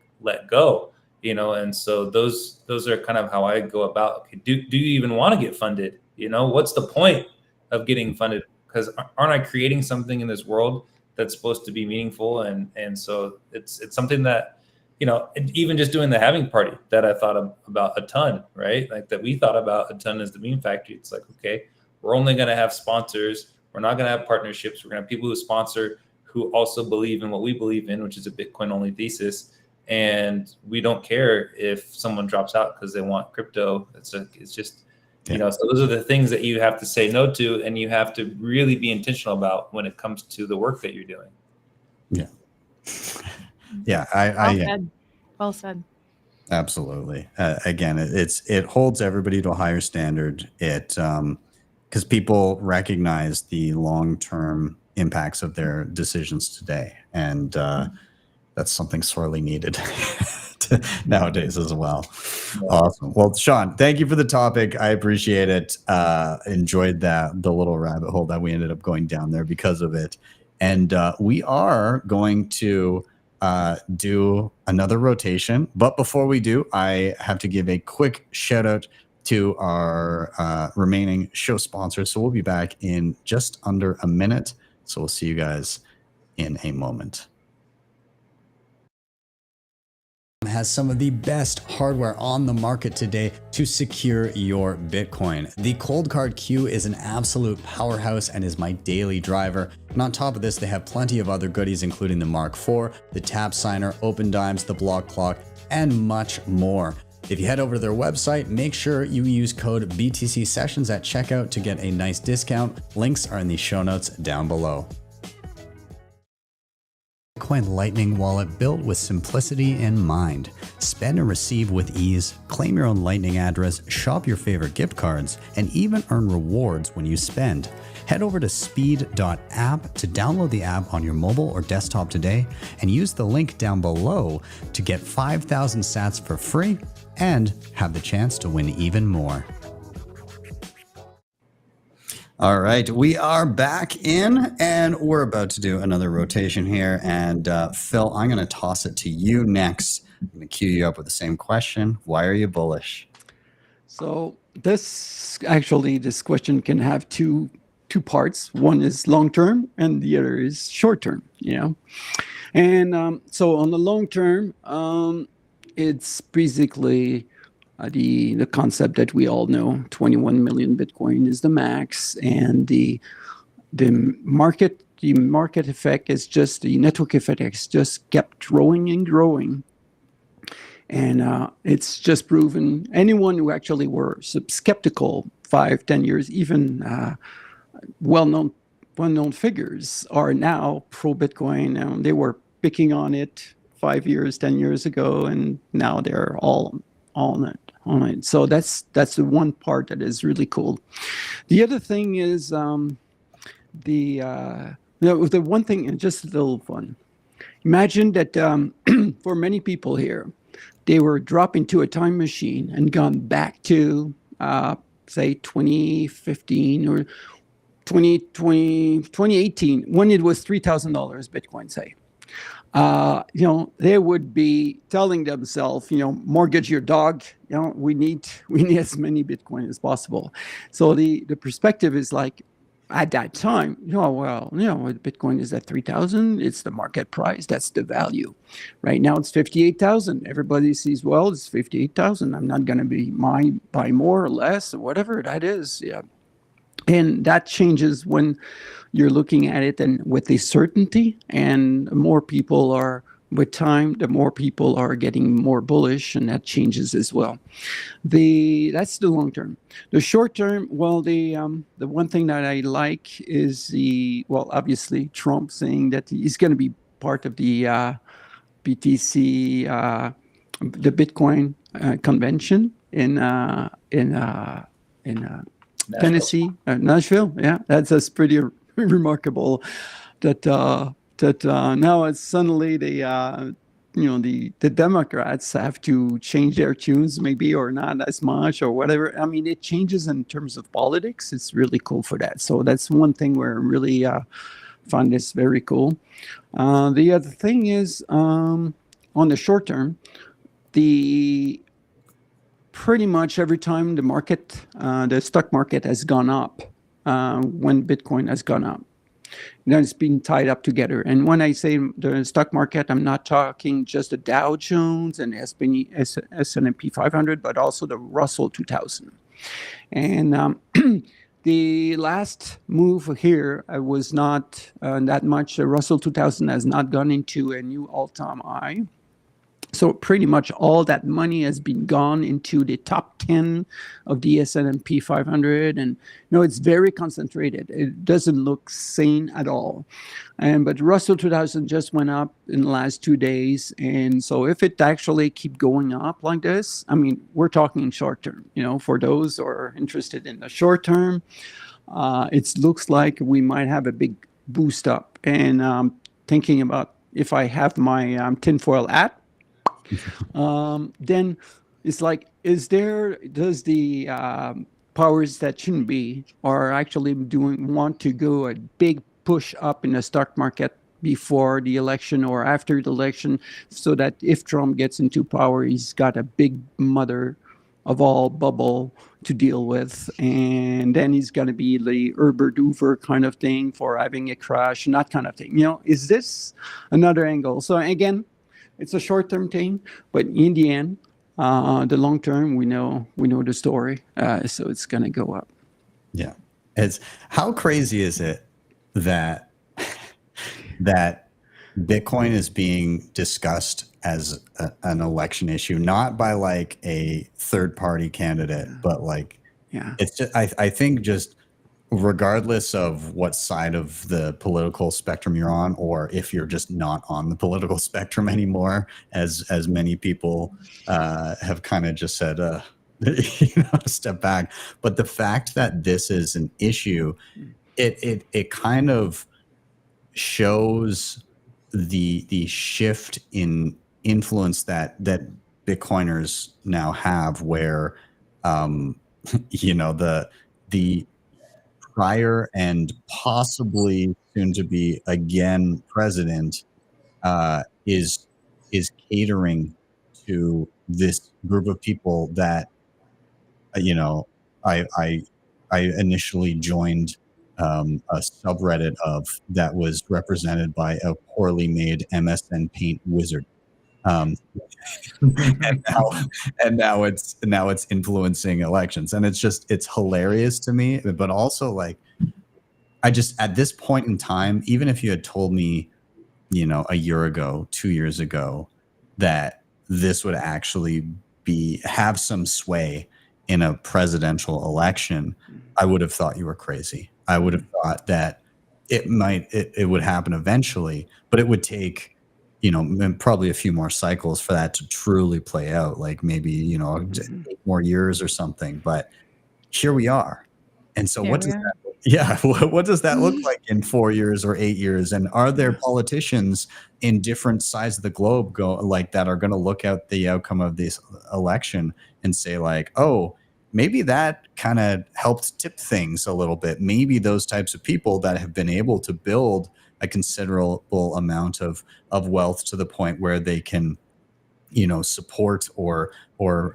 S4: go? And so those are kind of how I go about. Okay, do you even want to get funded? What's the point of getting funded? Because aren't I creating something in this world that's supposed to be meaningful? And so it's something that, even just doing the having party that I thought about a ton, right? Like that we thought about a ton as the Meme Factory. It's like, okay, we're only going to have sponsors. We're not going to have partnerships. We're going to have people who sponsor who also believe in what we believe in, which is a Bitcoin only thesis. And we don't care if someone drops out because they want crypto. It's just, so those are the things that you have to say no to, and you have to really be intentional about when it comes to the work that you're doing.
S1: Yeah. Yeah.
S5: Well said.
S1: Absolutely. Again, it holds everybody to a higher standard. Because people recognize the long-term impacts of their decisions today. And that's something sorely needed nowadays as well. Yeah. Awesome. Well, Sean, thank you for the topic. I appreciate it. Enjoyed the little rabbit hole that we ended up going down there because of it. And we are going to do another rotation. But before we do, I have to give a quick shout out to our remaining show sponsors. So we'll be back in just under a minute. So we'll see you guys in a moment. Has some of the best hardware on the market today to secure your Bitcoin. The Cold Card Q is an absolute powerhouse and is my daily driver. And on top of this, they have plenty of other goodies, including the Mark IV, the Tap Signer, Open Dimes, the Block Clock, and much more. If you head over to their website, make sure you use code BTC Sessions at checkout to get a nice discount. Links are in the show notes down below. Bitcoin Lightning wallet built with simplicity in mind. Spend and receive with ease, claim your own Lightning address, shop your favorite gift cards, and even earn rewards when you spend. Head over to speed.app to download the app on your mobile or desktop today and use the link down below to get 5,000 sats for free and have the chance to win even more. All right, we are back in and we're about to do another rotation here. And Phil, I'm going to toss it to you next. I'm going to cue you up with the same question. Why are you bullish?
S3: So this question can have two parts. One is long term and the other is short term, And so on the long term, it's basically the concept that we all know, 21 million Bitcoin is the max, and the market effect is just, the network effect has just kept growing and growing. And it's just proven anyone who actually were skeptical 5-10 years, even well-known figures are now pro-Bitcoin, and they were picking on it 5 years, 10 years ago, and now they're all on it. So that's the one part that is really cool. The other thing is the one thing, and just a little fun. Imagine that for many people here, they were dropped into a time machine and gone back to, say, 2015 or 2018, when it was $3,000 Bitcoin, say. They would be telling themselves, mortgage your dog. We need as many Bitcoin as possible. So the perspective is like, at that time, Bitcoin is at 3,000. It's the market price. That's the value. Right now, it's 58,000. Everybody sees, well, it's 58,000. I'm not going to buy more or less or whatever that is. Yeah. And that changes when you're looking at it and with the certainty, and more people are, with time, the more people are getting more bullish, and that changes as well. That's the long term. The short term, well, the one thing that I like is obviously Trump saying that he's going to be part of the BTC, the Bitcoin convention in Tennessee, Nashville. Yeah, that's pretty remarkable. That now it's suddenly the Democrats have to change their tunes, maybe, or not as much, or whatever. I mean, it changes in terms of politics. It's really cool for that. So that's one thing where I really find this very cool. The other thing is, on the short term, pretty much every time the stock market has gone up, when Bitcoin has gone up, it's been tied up together. And when I say the stock market, I'm not talking just the Dow Jones and S&P 500, but also the Russell 2000. And the last move here was not that much. The Russell 2000 has not gone into a new all-time high. So pretty much all that money has been gone into the top 10 of the S&P 500, and it's very concentrated. It doesn't look sane at all. But Russell 2000 just went up in the last 2 days, and so if it actually keep going up like this, I mean, we're talking short term. For those who are interested in the short term, it looks like we might have a big boost up. And thinking about, if I have my tinfoil hat, then it's like, does the powers that shouldn't be are actually want to go a big push up in the stock market before the election or after the election, so that if Trump gets into power, he's got a big mother of all bubble to deal with, and then he's going to be the Herbert Hoover kind of thing for having a crash and that kind of thing. Is this another angle? So again, it's a short-term thing, but in the end, the long term, we know the story, so it's going to go up.
S1: Yeah, how crazy is it that Bitcoin is being discussed as an election issue, not by like a third-party candidate, but like, it's just I think just, regardless of what side of the political spectrum you're on, or if you're just not on the political spectrum anymore, as many people have kind of just said, step back. But the fact that this is an issue, it kind of shows the shift in influence that Bitcoiners now have, where the prior and possibly soon to be again president is catering to this group of people that I initially joined a subreddit of, that was represented by a poorly made MSN Paint wizard. And now it's influencing elections, and it's hilarious to me. But also, like, at this point in time, even if you had told me, a year ago, 2 years ago, that this would actually have some sway in a presidential election, I would have thought you were crazy. I would have thought that it would happen eventually, but it would take probably a few more cycles for that to truly play out, like maybe 8 more years or something. But here we are. And so what does that look Yeah, what does that look like in 4 years or 8 years? And are there politicians in different sides of the globe that are going to look at the outcome of this election and say like, oh, maybe that kind of helped tip things a little bit. Maybe those types of people that have been able to build a considerable amount of wealth to the point where they can, support or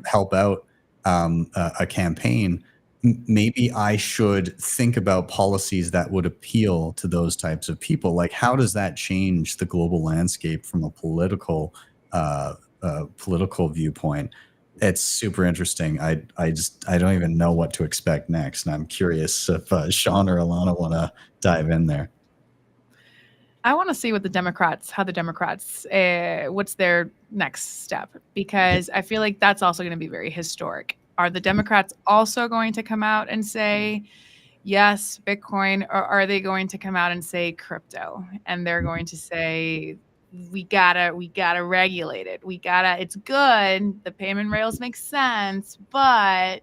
S1: help out a campaign. Maybe I should think about policies that would appeal to those types of people. Like, how does that change the global landscape from a political viewpoint? It's super interesting. I don't even know what to expect next, and I'm curious if Sean or Alana want to dive in there.
S5: I want to see how the Democrats, what's their next step, because I feel like that's also going to be very historic. Are the Democrats also going to come out and say, yes, Bitcoin, or are they going to come out and say crypto? And they're going to say, we gotta regulate it. It's good. The payment rails make sense, but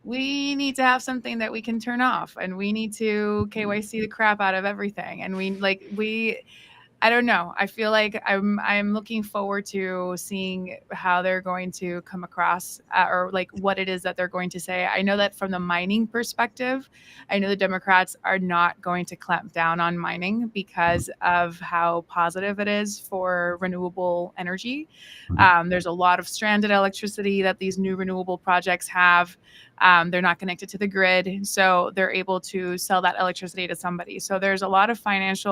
S5: we need to have something that we can turn off, and we need to KYC the crap out of everything. And I don't know. I feel like I'm looking forward to seeing how they're going to come across or like what it is that they're going to say. I know that from the mining perspective, I know the Democrats are not going to clamp down on mining because of how positive it is for renewable energy. There's a lot of stranded electricity that these new renewable projects have. They're not connected to the grid, so they're able to sell that electricity to somebody. So there's a lot of there's a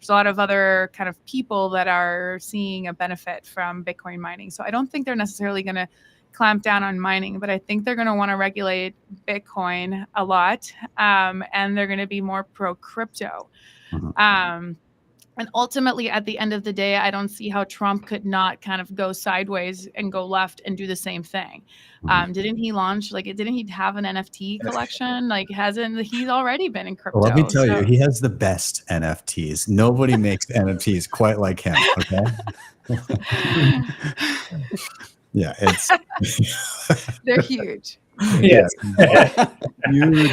S5: lot of other kind of people that are seeing a benefit from Bitcoin mining. So I don't think they're necessarily going to clamp down on mining, but I think they're going to want to regulate Bitcoin a lot, and they're going to be more pro crypto. And ultimately, at the end of the day, I don't see how Trump could not kind of go sideways and go left and do the same thing. Didn't he have an NFT collection? He's already been in crypto.
S1: Well, let me tell you, he has the best NFTs. Nobody makes NFTs quite like him. Okay. Yeah,
S5: they're huge.
S4: Yes.
S1: Huge.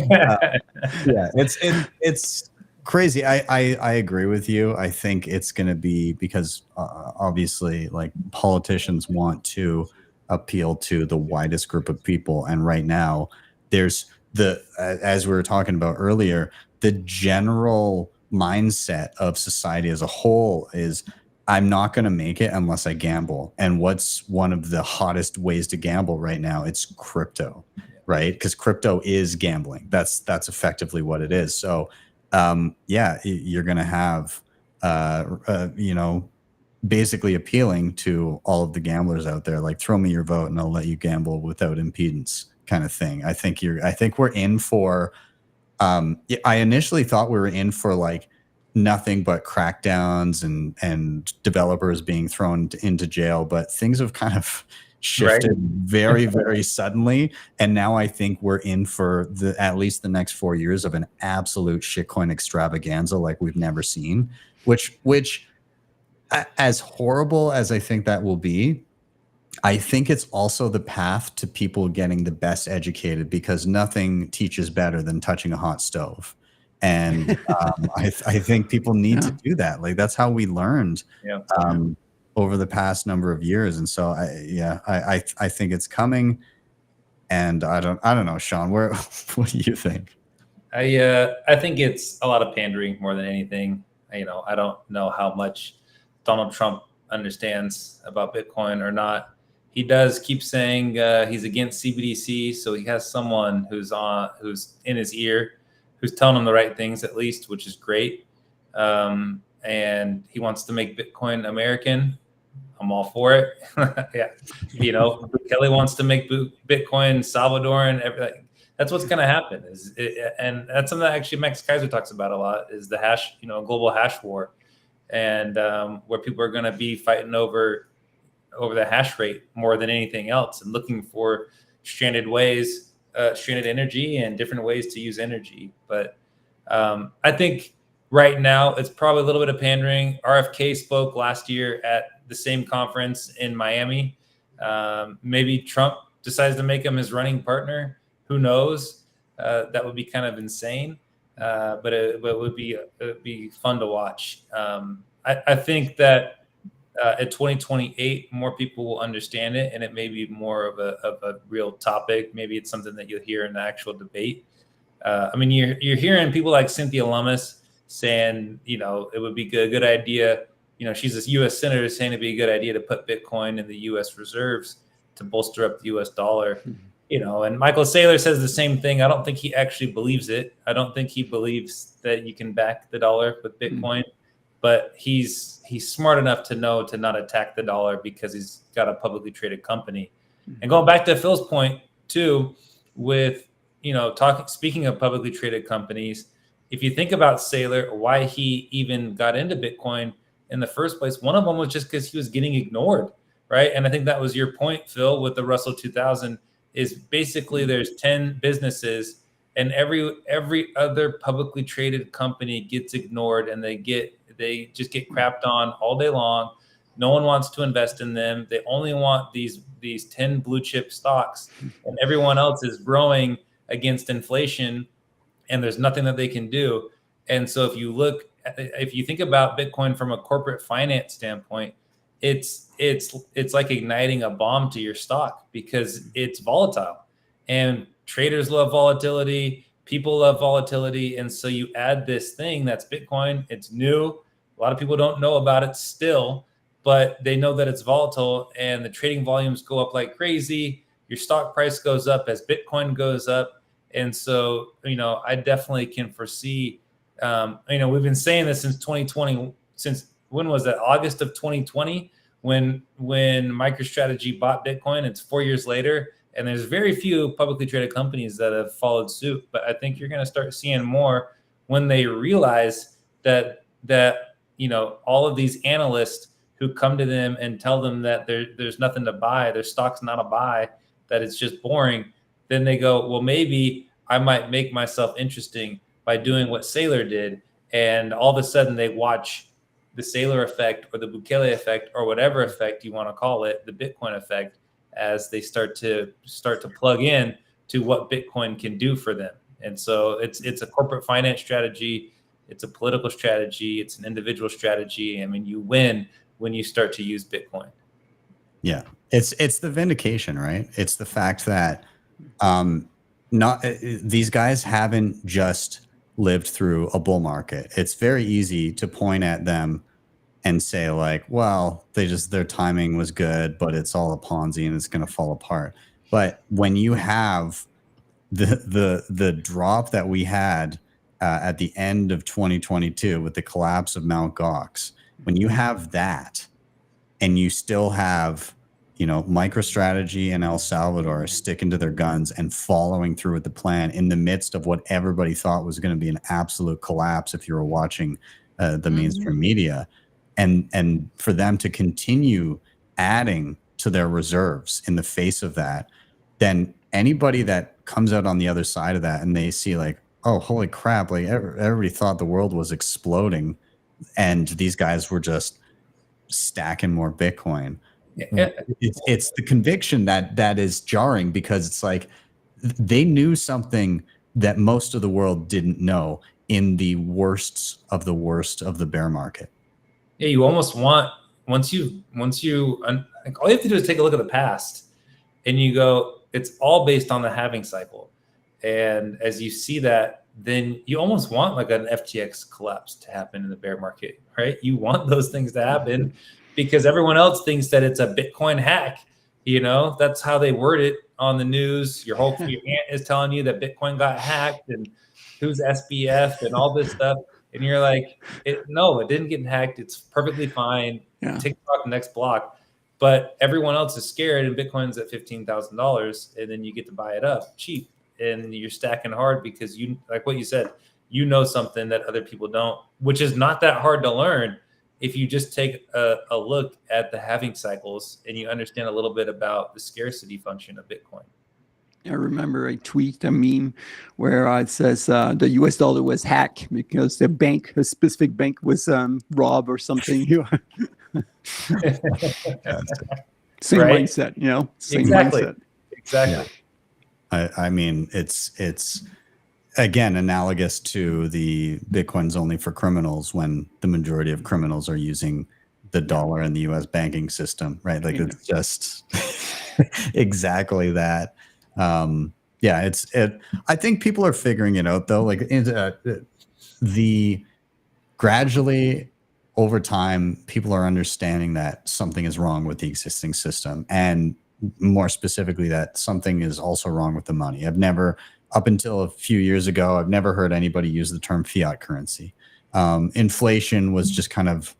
S1: Yeah, it's crazy. I agree with you. I think it's going to be because obviously, like, politicians want to appeal to the widest group of people, and right now there's as we were talking about earlier, the general mindset of society as a whole is, I'm not going to make it unless I gamble. And what's one of the hottest ways to gamble right now? It's crypto, right? Because crypto is gambling. That's effectively what it is. So yeah, you're going to have, basically appealing to all of the gamblers out there, like, throw me your vote and I'll let you gamble without impedance kind of thing. I think we're in for, I initially thought we were in for like nothing but crackdowns and developers being thrown into jail, but things have kind of shifted very, very suddenly. And now I think we're in for at least the next 4 years of an absolute shitcoin extravaganza like we've never seen, which as horrible as I think that will be, I think it's also the path to people getting the best educated, because nothing teaches better than touching a hot stove. And I think people need to do that. Like, that's how we learned over the past number of years. And so I think it's coming. And I don't know, Sean, what do you think?
S4: I think it's a lot of pandering more than anything. I don't know how much Donald Trump understands about Bitcoin or not. He does keep saying he's against CBDC, so he has someone who's in his ear, who's telling him the right things, at least, which is great. And he wants to make Bitcoin American. I'm all for it. Yeah, Kelly wants to make Bitcoin Salvadoran. Everything. That's what's going to happen. And that's something that actually Max Kaiser talks about a lot, is the hash, global hash war, and where people are going to be fighting over the hash rate more than anything else, and looking for stranded energy and different ways to use energy. But I think right now it's probably a little bit of pandering. RFK spoke last year at the same conference in Miami. Maybe Trump decides to make him his running partner. Who knows? that would be kind of insane. But it would be fun to watch. I think that at 2028, more people will understand it, and it may be more of a real topic. Maybe it's something that you'll hear in the actual debate. I mean, you're hearing people like Cynthia Lummis saying, you know, it would be a good idea. You know, she's a U.S. senator saying it'd be a good idea to put Bitcoin in the U.S. reserves to bolster up the U.S. dollar. You know, and Michael Saylor says the same thing. I don't think he actually believes it. I don't think he believes that you can back the dollar with Bitcoin, but he's smart enough to know to not attack the dollar because he's got a publicly traded company. And going back to Phil's point too, with, you know, speaking of publicly traded companies, if you think about Saylor, why he even got into Bitcoin in the first place, one of them was just because he was getting ignored, right? And I think that was your point, Phil, with the Russell 2000. Is basically there's 10 businesses and every other publicly traded company gets ignored, and they just get crapped on all day long. No one wants to invest in them. They only want these 10 blue chip stocks, and everyone else is growing against inflation, and there's nothing that they can do. And so if you think about Bitcoin from a corporate finance standpoint, it's like igniting a bomb to your stock because it's volatile, and traders love volatility, people love volatility. And so you add this thing that's Bitcoin. It's new. A lot of people don't know about it still, but they know that it's volatile, and the trading volumes go up like crazy. Your stock price goes up as Bitcoin goes up. And so, you know, I definitely can foresee, you know, we've been saying this since 2020, since when was that? August of 2020, when MicroStrategy bought Bitcoin. It's 4 years later, and there's very few publicly traded companies that have followed suit. But I think you're going to start seeing more when they realize that you know, all of these analysts who come to them and tell them that there's nothing to buy, their stock's not a buy, that it's just boring. Then they go, well, maybe I might make myself interesting by doing what Saylor did, and all of a sudden they watch the Saylor effect or the Bukele effect or whatever effect you want to call it, the Bitcoin effect, as they start to plug in to what Bitcoin can do for them. And so it's a corporate finance strategy, it's a political strategy, it's an individual strategy. I mean, you win when you start to use Bitcoin.
S1: Yeah, it's the vindication, right? It's the fact that these guys haven't just lived through a bull market. It's very easy to point at them and say like, well, their timing was good, but it's all a Ponzi and it's going to fall apart. But when you have the drop that we had at the end of 2022 with the collapse of Mt. Gox, when you have that and you still have, you know, MicroStrategy and El Salvador sticking to their guns and following through with the plan in the midst of what everybody thought was going to be an absolute collapse if you were watching the mainstream media, and for them to continue adding to their reserves in the face of that, then anybody that comes out on the other side of that and they see like, oh, holy crap, like everybody thought the world was exploding and these guys were just stacking more Bitcoin. It's the conviction that is jarring, because it's like they knew something that most of the world didn't know in the worst of the bear market.
S4: Yeah, you almost want, once you like, all you have to do is take a look at the past and you go, it's all based on the halving cycle. And as you see that, then you almost want like an FTX collapse to happen in the bear market, right? You want those things to happen because everyone else thinks that it's a Bitcoin hack. You know, that's how they word it on the news. Your aunt is telling you that Bitcoin got hacked and who's SBF and all this stuff. And you're like, no, it didn't get hacked. It's perfectly fine. Yeah. TikTok, next block. But everyone else is scared, and Bitcoin's at $15,000, and then you get to buy it up cheap. And you're stacking hard because you, like what you said, you know something that other people don't, which is not that hard to learn if you just take a look at the halving cycles and you understand a little bit about the scarcity function of Bitcoin.
S3: I remember a tweet, a meme, where it says the US dollar was hacked because a specific bank was robbed or something. Same
S4: right?
S3: Mindset, you know? Same
S4: exactly.
S3: mindset.
S4: Exactly.
S1: Yeah. I mean, it's again, analogous to the Bitcoin's only for criminals, when the majority of criminals are using the dollar in the U.S. banking system, right? Like it's just exactly that. Yeah, I think people are figuring it out though. Like the gradually over time, people are understanding that something is wrong with the existing system, and more specifically, that something is also wrong with the money. I've never, up until a few years ago, I've never heard anybody use the term fiat currency. Inflation was just kind of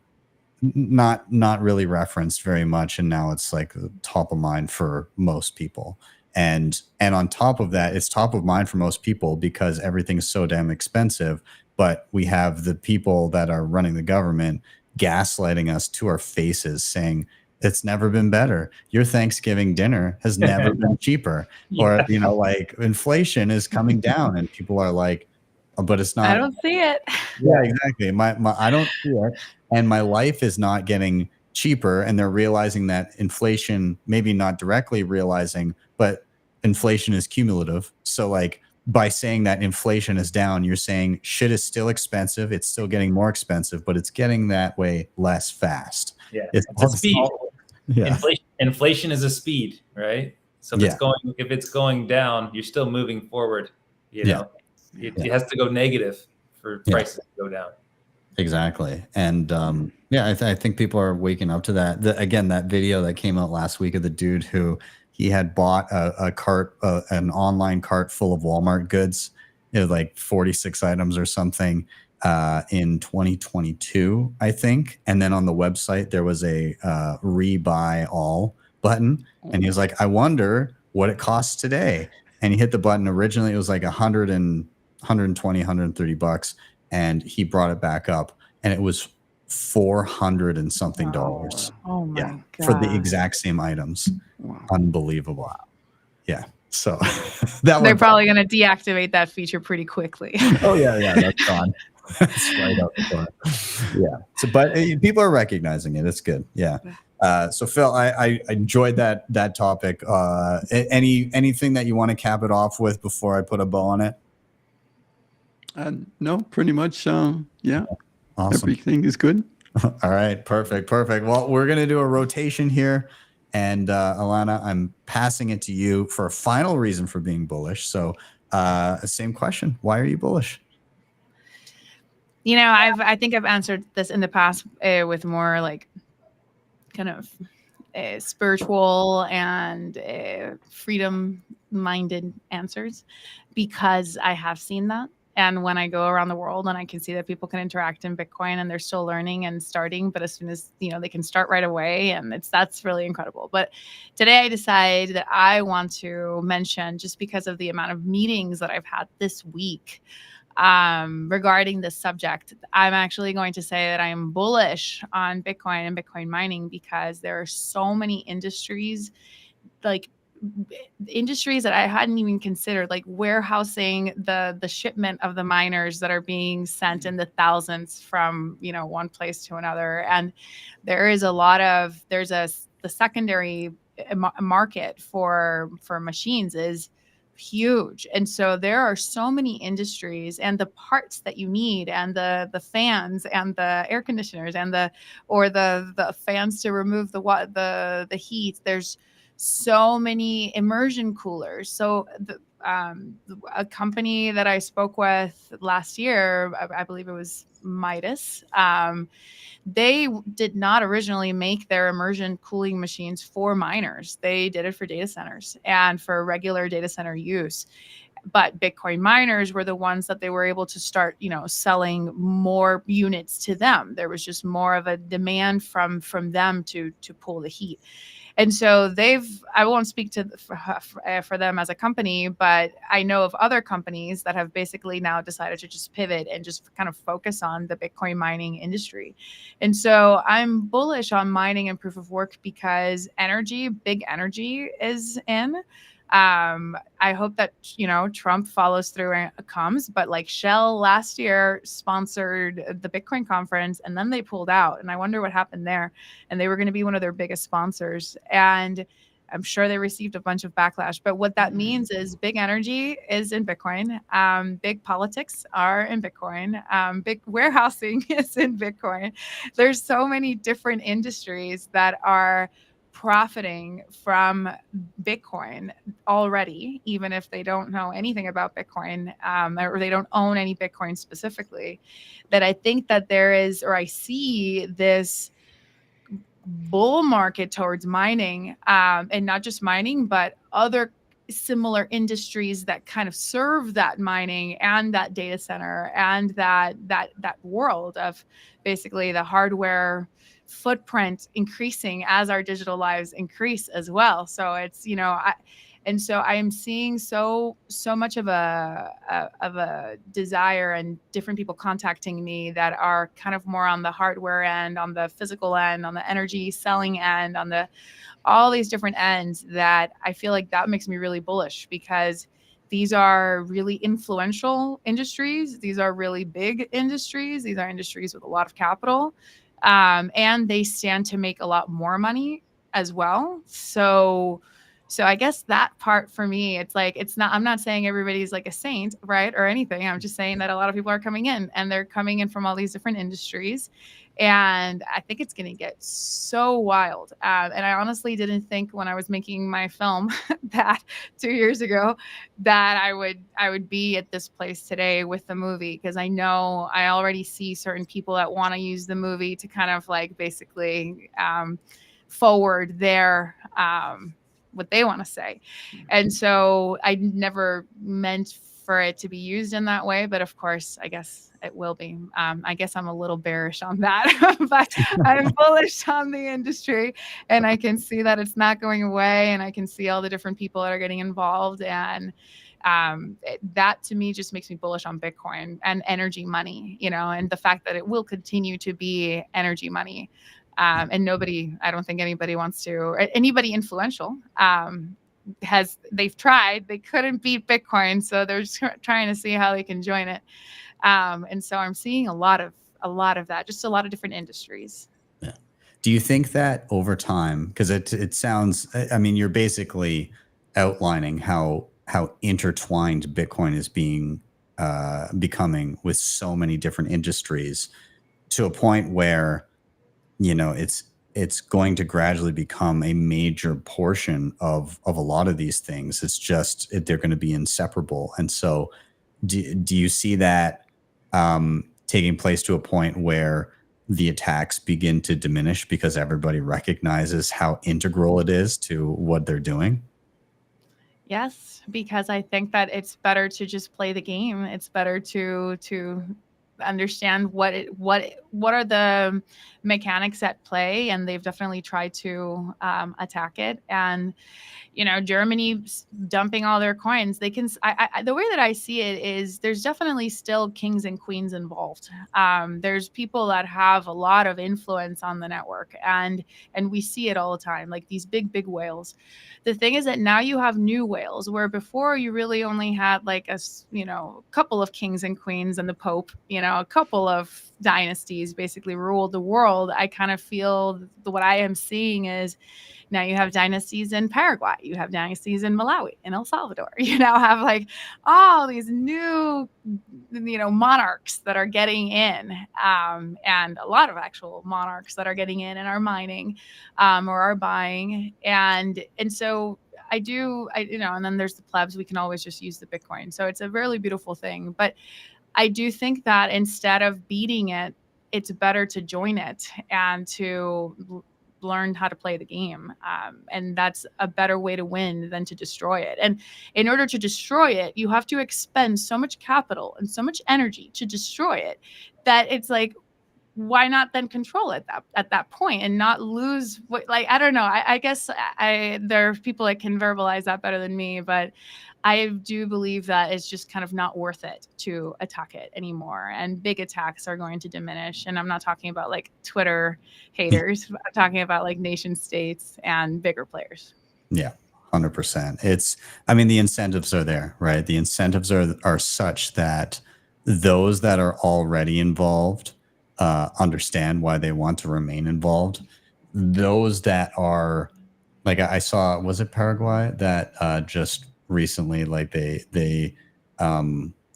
S1: not really referenced very much, and now it's like top of mind for most people. And on top of that, it's top of mind for most people because everything's so damn expensive. But we have the people that are running the government gaslighting us to our faces, saying it's never been better. Your Thanksgiving dinner has never been cheaper. Or, you know, like inflation is coming down, and people are like, oh, but it's not.
S5: I don't see it.
S1: Yeah, exactly. I don't see it. And my life is not getting cheaper. And they're realizing that inflation, maybe not directly realizing, but inflation is cumulative. So like by saying that inflation is down, you're saying shit is still expensive. It's still getting more expensive, but it's getting that way less fast.
S4: Yeah, it's a speed.
S1: Yeah.
S4: Inflation is a speed, right? So if it's going down, you're still moving forward. You know, it has to go negative for prices to go down.
S1: Exactly. And I think people are waking up to that. Again, that video that came out last week of the dude who he had bought a cart, an online cart full of Walmart goods, like 46 items or something in 2022, I think. And then on the website, there was a rebuy all button. And he was like, I wonder what it costs today. And he hit the button. Originally, it was like 120, 130 bucks. And he brought it back up, and it was $400 and something dollars.
S5: Oh my God.
S1: For the exact same items. Wow. Unbelievable. Yeah. So they're
S5: probably going to deactivate that feature pretty quickly.
S1: Oh yeah, that's gone. That's right out the door. Yeah. So, but people are recognizing it. It's good. Yeah. So Phil, I enjoyed that topic. Anything that you want to cap it off with before I put a bow on it?
S3: No, pretty much. Yeah.
S1: Awesome.
S3: Everything is good.
S1: All right. Perfect. Well, we're going to do a rotation here. And Alana, I'm passing it to you for a final reason for being bullish. So same question. Why are you bullish?
S5: You know, I think I've answered this in the past with more like kind of spiritual and freedom-minded answers, because I have seen that. And when I go around the world and I can see that people can interact in Bitcoin and they're still learning and starting, but as soon as, you know, they can start right away, and that's really incredible. But today I decided that I want to mention, just because of the amount of meetings that I've had this week regarding this subject, I'm actually going to say that I am bullish on Bitcoin and Bitcoin mining, because there are so many industries, like industries that I hadn't even considered, like warehousing the shipment of the miners that are being sent in the thousands from, you know, one place to another. And there's the secondary market for machines is huge. And so there are so many industries, and the parts that you need, and the fans and the air conditioners and the fans to remove the heat. There's so many immersion coolers. So a company that I spoke with last year, I believe it was Midas, they did not originally make their immersion cooling machines for miners. They did it for data centers and for regular data center use. But Bitcoin miners were the ones that they were able to start, you know, selling more units to them. There was just more of a demand from them to pull the heat. And so I won't speak to for them as a company, but I know of other companies that have basically now decided to just pivot and just kind of focus on the Bitcoin mining industry. And so I'm bullish on mining and proof of work, because big energy is in. I hope that, you know, Trump follows through and comes, but like Shell last year sponsored the Bitcoin conference, and then they pulled out, and I wonder what happened there. And they were going to be one of their biggest sponsors. And I'm sure they received a bunch of backlash, but what that means is big energy is in Bitcoin. Big politics are in Bitcoin. Big warehousing is in Bitcoin. There's so many different industries that are profiting from Bitcoin already, even if they don't know anything about Bitcoin, or they don't own any Bitcoin specifically, that I think that there is, or I see this bull market towards mining, and not just mining, but other similar industries that kind of serve that mining and that data center and that world of basically the hardware footprint increasing as our digital lives increase as well. So it's, and so I am seeing so much of a desire and different people contacting me that are kind of more on the hardware end, on the physical end, on the energy selling end, on the all these different ends, that I feel like that makes me really bullish, because these are really influential industries. These are really big industries. These are industries with a lot of capital, and they stand to make a lot more money as well. So I guess that part for me, it's like, I'm not saying everybody's like a saint, right? Or anything. I'm just saying that a lot of people are coming in, and they're coming in from all these different industries. And I think it's going to get so wild. And I honestly didn't think when I was making my film that 2 years ago that I would be at this place today with the movie, because I know I already see certain people that want to use the movie to kind of like basically forward their what they want to say. And so I never meant for it to be used in that way, but of course, I guess it will be. I guess I'm a little bearish on that, but I'm bullish on the industry, and I can see that it's not going away, and I can see all the different people that are getting involved, and that to me just makes me bullish on Bitcoin and energy money, and the fact that it will continue to be energy money. And I don't think anybody wants to, or anybody influential, they've tried, they couldn't beat Bitcoin. So they're just trying to see how they can join it. And so I'm seeing a lot of that, just a lot of different industries.
S1: Yeah. Do you think that over time, because it sounds, I mean, you're basically outlining how intertwined Bitcoin is becoming with so many different industries, to a point where it's going to gradually become a major portion of a lot of these things. It's just they're going to be inseparable. And so do you see that taking place to a point where the attacks begin to diminish because everybody recognizes how integral it is to what they're doing?
S5: Yes, because I think that it's better to just play the game. It's better to understand what are the mechanics at play, and they've definitely tried to attack it. And Germany dumping all their coins, they can. The way that I see it is there's definitely still kings and queens involved. There's people that have a lot of influence on the network, and we see it all the time, like these big whales. The thing is that now you have new whales, where before you really only had like a couple of kings and queens and the Pope, a couple of dynasties basically ruled the world. I kind of feel what I am seeing is now you have dynasties in Paraguay, you have dynasties in Malawi, in El Salvador. You now have like all these new, monarchs that are getting in, and a lot of actual monarchs that are getting in and are mining, or are buying, and so and then there's the plebs. We can always just use the Bitcoin, so it's a really beautiful thing. But I do think that instead of beating it, it's better to join it and to learn how to play the game. And that's a better way to win than to destroy it. And in order to destroy it, you have to expend so much capital and so much energy to destroy it that it's like, why not then control it at that point and not lose I don't know. I guess there are people that can verbalize that better than me, but I do believe that it's just kind of not worth it to attack it anymore. And big attacks are going to diminish. And I'm not talking about like Twitter haters. I'm talking about like nation states and bigger players.
S1: Yeah, 100%. The incentives are there, right? The incentives are such that those that are already involved understand why they want to remain involved. Those that are Like I saw, was it Paraguay that just recently, like they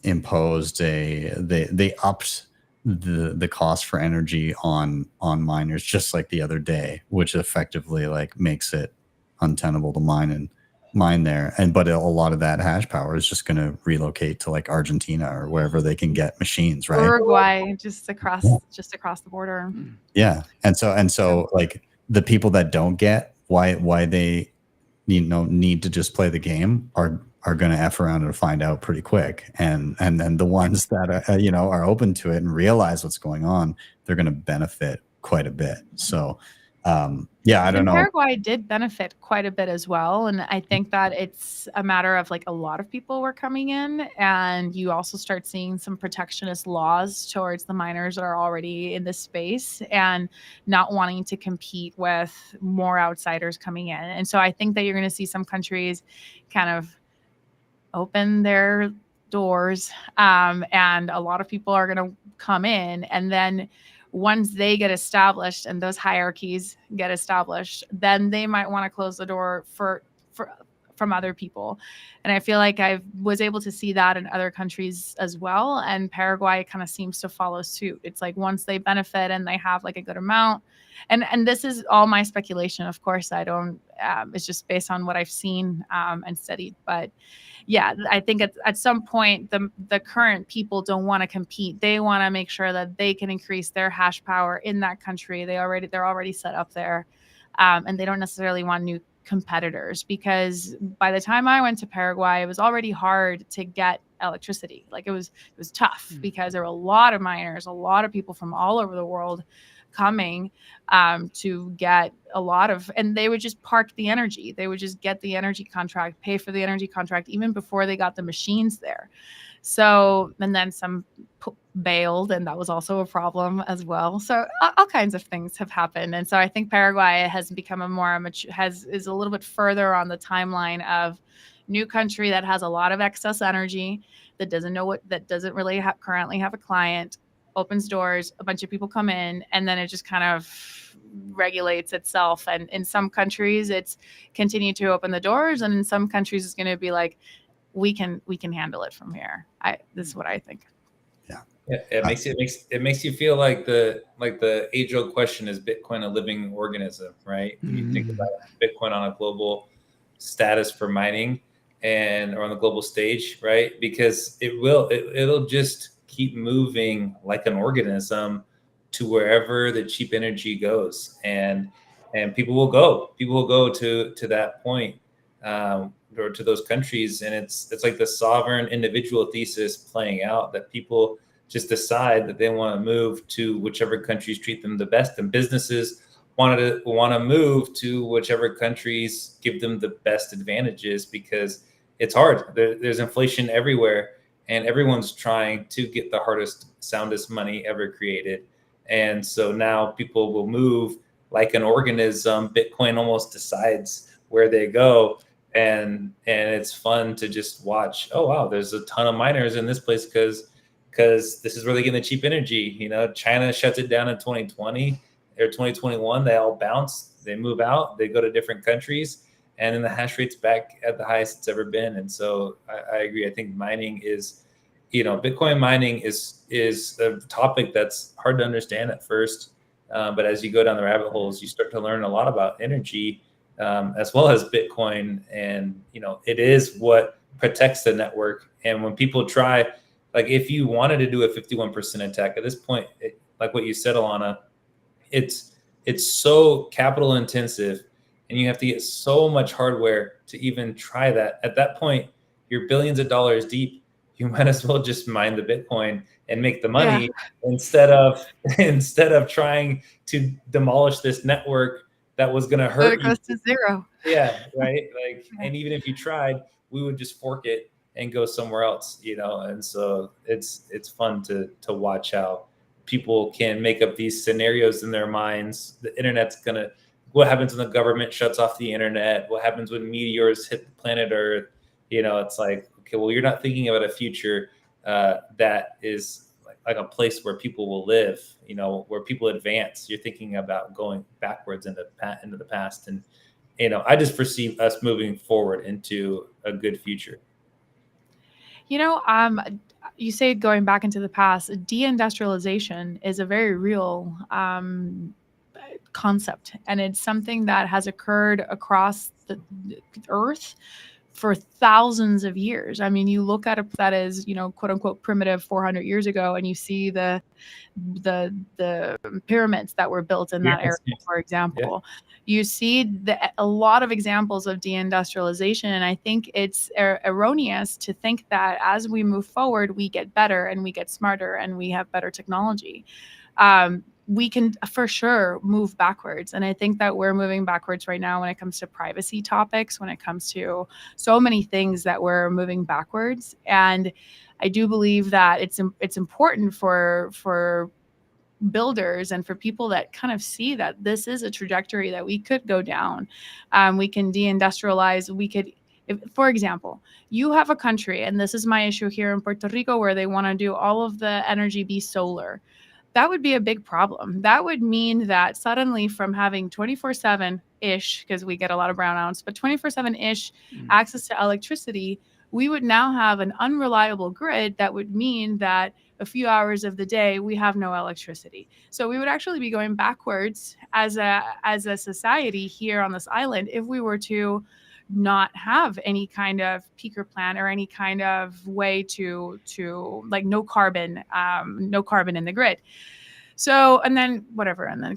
S1: imposed they upped the cost for energy on miners just like the other day, which effectively like makes it untenable to mine there. And but a lot of that hash power is just going to relocate to like Argentina or wherever they can get machines, right?
S5: Uruguay, just across the border.
S1: Yeah. And so like the people that don't get why they need to just play the game are going to F around and find out pretty quick. And then the ones that are, are open to it and realize what's going on, they're going to benefit quite a bit. So, yeah, I don't know.
S5: Paraguay did benefit quite a bit as well. And I think that it's a matter of like a lot of people were coming in, and you also start seeing some protectionist laws towards the miners that are already in this space and not wanting to compete with more outsiders coming in. And so I think that you're going to see some countries kind of open their doors, and a lot of people are going to come in, and then once they get established and those hierarchies get established, then they might want to close the door from other people. And I feel like I was able to see that in other countries as well. And Paraguay kind of seems to follow suit. It's like once they benefit and they have like a good amount, and this is all my speculation. Of course, I don't, it's just based on what I've seen and studied. But yeah, I think at some point, the current people don't want to compete. They want to make sure that they can increase their hash power in that country. They're already set up there, and they don't necessarily want new competitors, because by the time I went to Paraguay, it was already hard to get electricity. Like it was tough because there were a lot of miners, a lot of people from all over the world coming to get a lot of, and they would just park the energy. They would just get the energy contract, pay for the energy contract even before they got the machines there. So, and then some bailed, and that was also a problem as well. So all kinds of things have happened. And so I think Paraguay has become a more mature, is a little bit further on the timeline of new country that has a lot of excess energy, that doesn't really currently have a client, opens doors, a bunch of people come in, and then it just kind of regulates itself. And in some countries it's continued to open the doors, and in some countries it's going to be like, we can handle it from here. This is what I think.
S4: Yeah, it makes you feel like the age-old question, is Bitcoin a living organism, right? You think about Bitcoin on a global status for mining or on the global stage, right? Because it'll just keep moving like an organism to wherever the cheap energy goes, and people will go to that point, or to those countries. And it's like the sovereign individual thesis playing out, that people just decide that they want to move to whichever countries treat them the best, and businesses want to move to whichever countries give them the best advantages, because it's hard. There's inflation everywhere, and everyone's trying to get the hardest, soundest money ever created. And so now people will move like an organism. Bitcoin almost decides where they go. And it's fun to just watch. Oh, wow, there's a ton of miners in this place because this is where they get the cheap energy. China shuts it down in 2020 or 2021. They all bounce. They move out. They go to different countries. And then the hash rate's back at the highest it's ever been. And so I agree. I think mining is, Bitcoin mining is a topic that's hard to understand at first. But as you go down the rabbit holes, you start to learn a lot about energy, as well as Bitcoin. And, it is what protects the network. And when people try, like if you wanted to do a 51% attack at this point, like what you said, Alana, it's so capital intensive, and you have to get so much hardware to even try that. At that point, you're billions of dollars deep. You might as well just mine the Bitcoin and make the money, instead of trying to demolish this network that was going to hurt
S5: it goes to zero.
S4: Yeah, right. Like, and even if you tried, we would just fork it and go somewhere else, And so it's fun to watch how people can make up these scenarios in their minds. The internet's what happens when the government shuts off the internet? What happens when meteors hit the planet Earth? It's like, okay, well, you're not thinking about a future that is like a place where people will live, where people advance. You're thinking about going backwards into the past, and I just foresee us moving forward into a good future.
S5: You say going back into the past, deindustrialization is a very real concept, and it's something that has occurred across the earth for thousands of years. I mean, you look at it that is, quote unquote primitive 400 years ago, and you see the pyramids that were built in that area, for example. You see a lot of examples of deindustrialization, and I think it's erroneous to think that as we move forward, we get better and we get smarter and we have better technology. We can for sure move backwards. And I think that we're moving backwards right now when it comes to privacy topics, when it comes to so many things that we're moving backwards. And I do believe that it's important for builders and for people that kind of see that this is a trajectory that we could go down. We can deindustrialize. For example, you have a country, and this is my issue here in Puerto Rico, where they want to do all of the energy be solar. That would be a big problem. That would mean that suddenly from having 24/7-ish, because we get a lot of brownouts, but 24/7-ish access to electricity, we would now have an unreliable grid. That would mean that a few hours of the day we have no electricity. So we would actually be going backwards as a society here on this island if we were to not have any kind of peaker plant or any kind of way to like no carbon in the grid. So, and then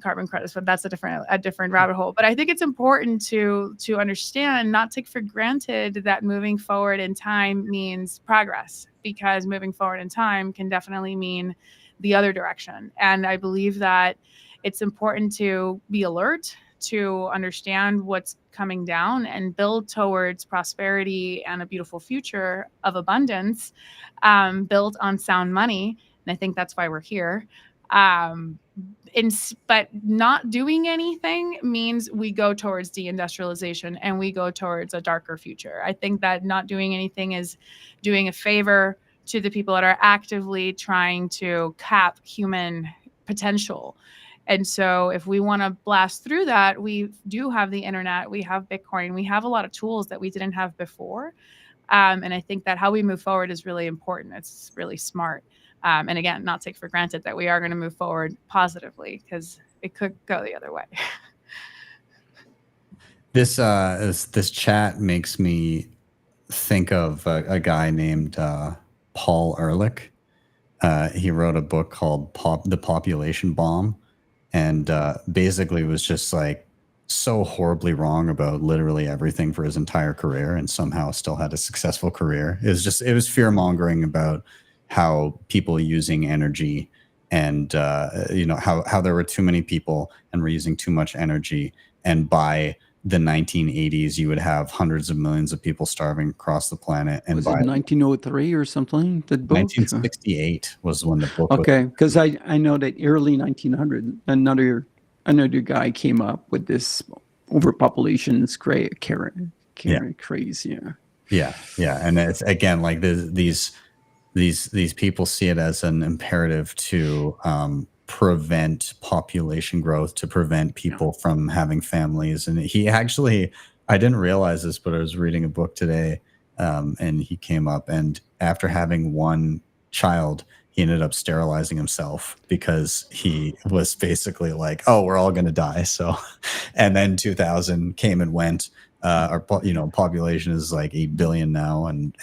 S5: carbon credits, but that's a different rabbit hole. But I think it's important to understand, not take for granted that moving forward in time means progress, because moving forward in time can definitely mean the other direction. And I believe that it's important to be alert, to understand what's coming down and build towards prosperity and a beautiful future of abundance, built on sound money. And I think that's why we're here. But not doing anything means we go towards deindustrialization and we go towards a darker future. I think that not doing anything is doing a favor to the people that are actively trying to cap human potential. And so if we want to blast through that, we do have the internet, we have Bitcoin, we have a lot of tools that we didn't have before. And I think that how we move forward is really important. It's really smart. And again, not take for granted that we are going to move forward positively, because it could go the other way.
S1: This chat makes me think of a guy named Paul Ehrlich. He wrote a book called The Population Bomb, and basically was just like so horribly wrong about literally everything for his entire career, and somehow still had a successful career. It was fear mongering about how people using energy and how there were too many people and we're using too much energy, and by the 1980s you would have hundreds of millions of people starving across the planet. And
S3: was
S1: by
S3: it 1903 or something? The book?
S1: 1968 was when the book
S3: okay, because I know that early 1900 another guy came up with this overpopulation craze.
S1: Yeah, and it's again like these people see it as an imperative to prevent population growth, to prevent people from having families. And he actually, I didn't realize this, but I was reading a book today, and he came up, and after having one child, he ended up sterilizing himself because he was basically like, oh, we're all going to die. So, and then 2000 came and went. Our population is like 8 billion now, and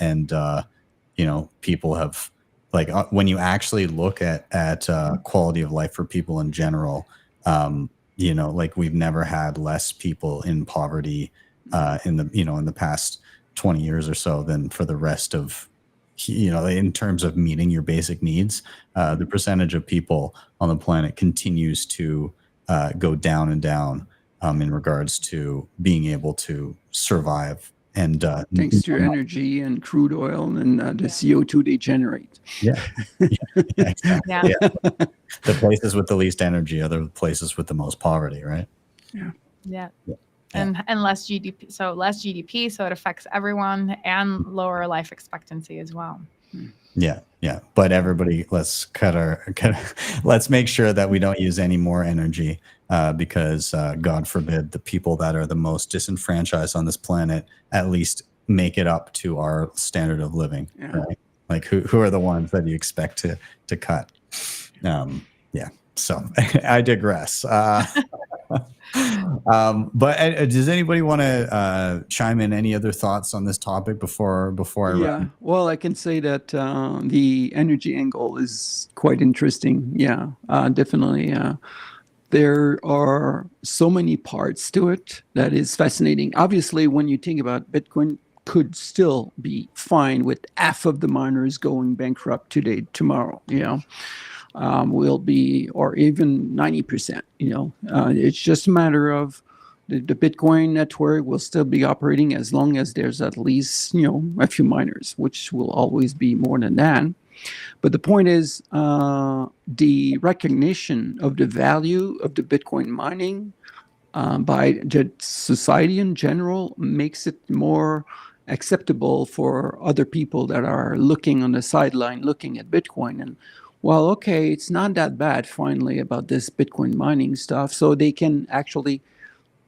S1: people have, like, when you actually look at quality of life for people in general, like we've never had less people in poverty in the past 20 years or so than for the rest of, in terms of meeting your basic needs. The percentage of people on the planet continues to go down and down in regards to being able to survive. And
S3: thanks to energy and crude oil and the CO2 they generate.
S1: Yeah. Exactly. Yeah. The places with the least energy are the places with the most poverty, right?
S5: Yeah. And less GDP. So less GDP, so it affects everyone, and lower life expectancy as well.
S1: Yeah, yeah. But everybody, let's let's make sure that we don't use any more energy, because God forbid the people that are the most disenfranchised on this planet at least make it up to our standard of living.
S3: Yeah.
S1: Right? Like who are the ones that you expect to cut? Yeah. So I digress. But does anybody want to chime in any other thoughts on this topic before I run?
S3: Well, I can say that the energy angle is quite interesting. Yeah, definitely. There are so many parts to it that is fascinating. Obviously, when you think about Bitcoin, could still be fine with half of the miners going bankrupt today, tomorrow. Will be, or even 90%. It's just a matter of the Bitcoin network will still be operating as long as there's at least a few miners, which will always be more than that. But the point is, the recognition of the value of the Bitcoin mining by the society in general makes it more acceptable for other people that are looking on the sideline, looking at Bitcoin. And well, okay, it's not that bad finally about this Bitcoin mining stuff. So they can actually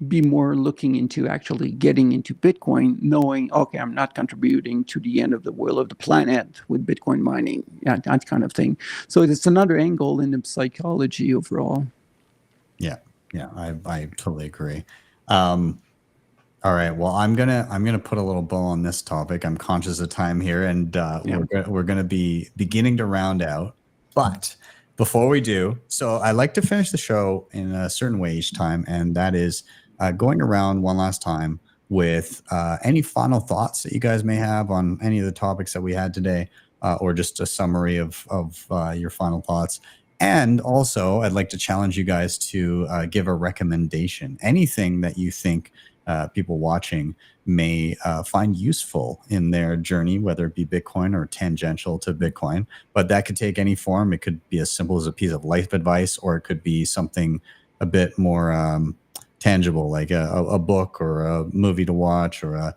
S3: be more looking into actually getting into Bitcoin, knowing, okay, I'm not contributing to the end of the world of the planet with Bitcoin mining, that kind of thing. So it's another angle in the psychology overall. Yeah,
S1: I totally agree. All right, well, I'm gonna put a little bow on this topic. I'm conscious of time here, and we're gonna be beginning to round out. But before we do, so I like to finish the show in a certain way each time, and that is going around one last time with any final thoughts that you guys may have on any of the topics that we had today, or just a summary of your final thoughts. And also, I'd like to challenge you guys to give a recommendation, anything that you think people watching may find useful in their journey, whether it be Bitcoin or tangential to Bitcoin. But that could take any form. It could be as simple as a piece of life advice, or it could be something a bit more tangible, like a book or a movie to watch, or a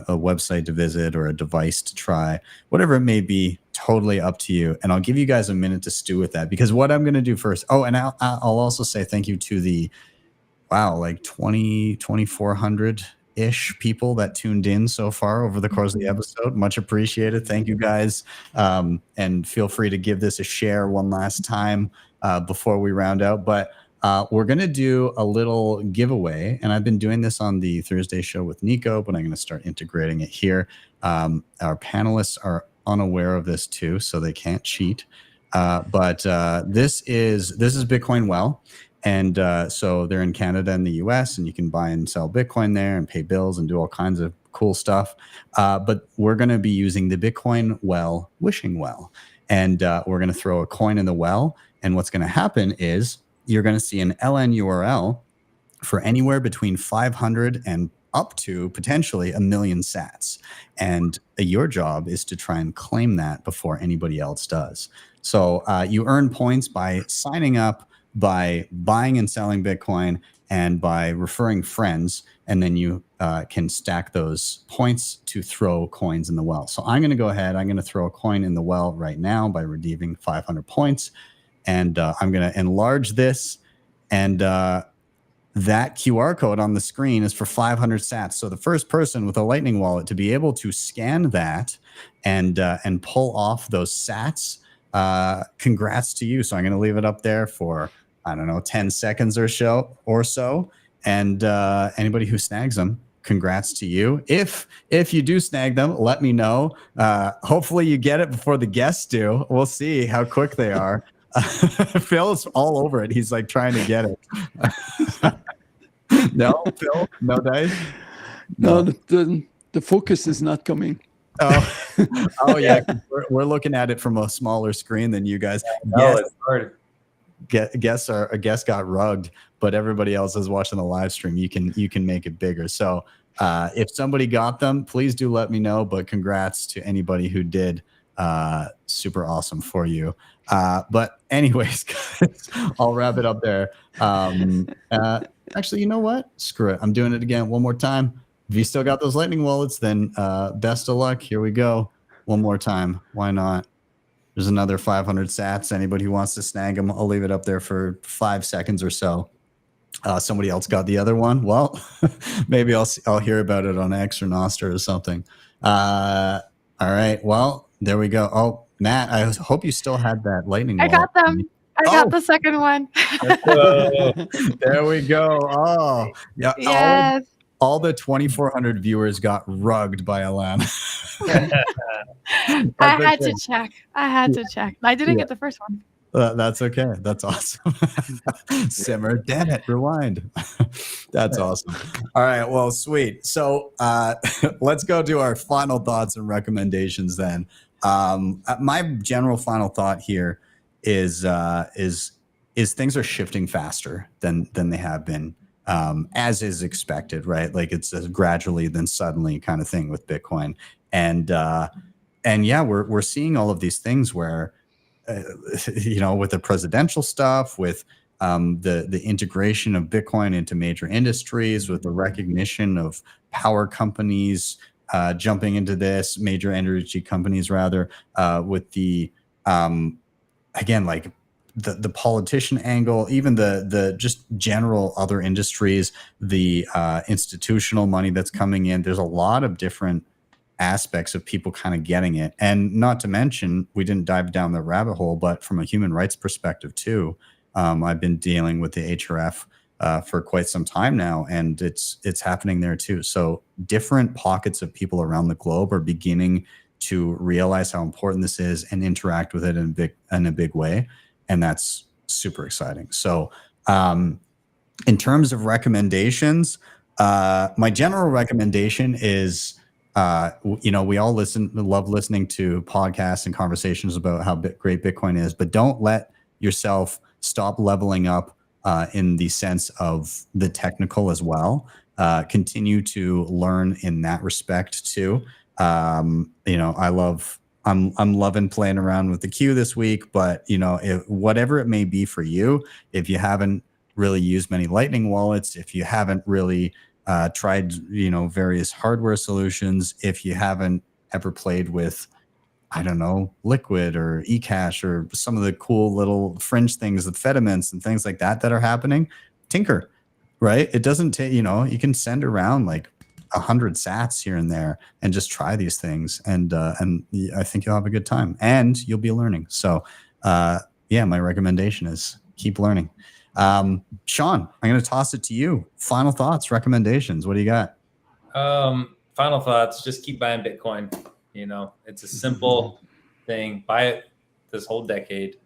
S1: website to visit, or a device to try, whatever it may be. Totally up to you. And I'll give you guys a minute to stew with that, because what I'm going to do first. Oh, and I'll also say thank you to the, wow, like 2,400-ish people that tuned in so far over the course of the episode. Much appreciated. Thank you guys. And feel free to give this a share one last time before we round out. But we're going to do a little giveaway. And I've been doing this on the Thursday show with Nico, but I'm going to start integrating it here. Our panelists are unaware of this too, so they can't cheat. But this is Bitcoin Well. And so they're in Canada and the US, and you can buy and sell Bitcoin there and pay bills and do all kinds of cool stuff. But we're going to be using the Bitcoin Well wishing well. And we're going to throw a coin in the well. And what's going to happen is you're going to see an LN URL for anywhere between 500 and up to potentially 1 million sats. And your job is to try and claim that before anybody else does. So you earn points by signing up, by buying and selling Bitcoin, and by referring friends. And then you can stack those points to throw coins in the well. So I'm going to go ahead. I'm going to throw a coin in the well right now by redeeming 500 points. And I'm going to enlarge this. And that QR code on the screen is for 500 sats. So the first person with a Lightning wallet to be able to scan that and pull off those sats, congrats to you. So I'm going to leave it up there for, I don't know, 10 seconds or so. And anybody who snags them, congrats to you. If you do snag them, let me know. Hopefully you get it before the guests do. We'll see how quick they are. Phil's all over it. He's like trying to get it. No, Phil, no dice.
S3: No, the focus is not coming.
S1: Oh yeah, we're looking at it from a smaller screen than you guys.
S4: It's hard.
S1: Guests got rugged, but everybody else is watching the live stream. You can make it bigger. So if somebody got them, please do let me know. But congrats to anybody who did. Super awesome for you. But anyways, guys, I'll wrap it up there. Actually, you know what? Screw it. I'm doing it again one more time. If you still got those Lightning wallets, then best of luck. Here we go. one more time. Why not? There's another 500 sats. Anybody who wants to snag them, I'll leave it up there for 5 seconds or so. Somebody else got the other one. Well, maybe I'll hear about it on X or Nostr or something. All right. Well, there we go. Oh, Matt, I hope you still had that lightning.
S5: I got them. I got the second one.
S1: There we go. Oh, yeah.
S5: Yes.
S1: All the 2,400 viewers got rugged by Alana.
S5: I had to check. I didn't get the first one.
S1: That's okay. That's awesome. Simmer. Damn it. Rewind. That's awesome. All right. Well, sweet. So let's go to our final thoughts and recommendations then. My general final thought here is things are shifting faster than they have been, as is expected, right? Like it's a gradually then suddenly kind of thing with Bitcoin. And yeah, we're seeing all of these things where, with the presidential stuff, with the integration of Bitcoin into major industries, with the recognition of power companies jumping into this, major energy companies rather, with the again, like the politician angle, even the just general other industries, the institutional money that's coming in. There's a lot of different aspects of people kind of getting it. And not to mention, we didn't dive down the rabbit hole, but from a human rights perspective too, I've been dealing with the HRF for quite some time now, and it's happening there too. So different pockets of people around the globe are beginning to realize how important this is and interact with it in a big way. And that's super exciting. So in terms of recommendations, my general recommendation is, we all love listening to podcasts and conversations about how great Bitcoin is, but don't let yourself stop leveling up in the sense of the technical as well. Continue to learn in that respect too. I'm loving playing around with the queue this week, but whatever it may be for you, if you haven't really used many Lightning wallets, if you haven't really tried, various hardware solutions, if you haven't ever played with, I don't know, Liquid or eCash or some of the cool little fringe things, the Fediments and things like that are happening, tinker, right? It doesn't take, you can send around like 100 sats here and there and just try these things. And I think you'll have a good time and you'll be learning. So my recommendation is keep learning. Sean, I'm going to toss it to you. Final thoughts, recommendations. What do you got?
S4: Final thoughts, just keep buying Bitcoin. It's a simple thing. Buy it this whole decade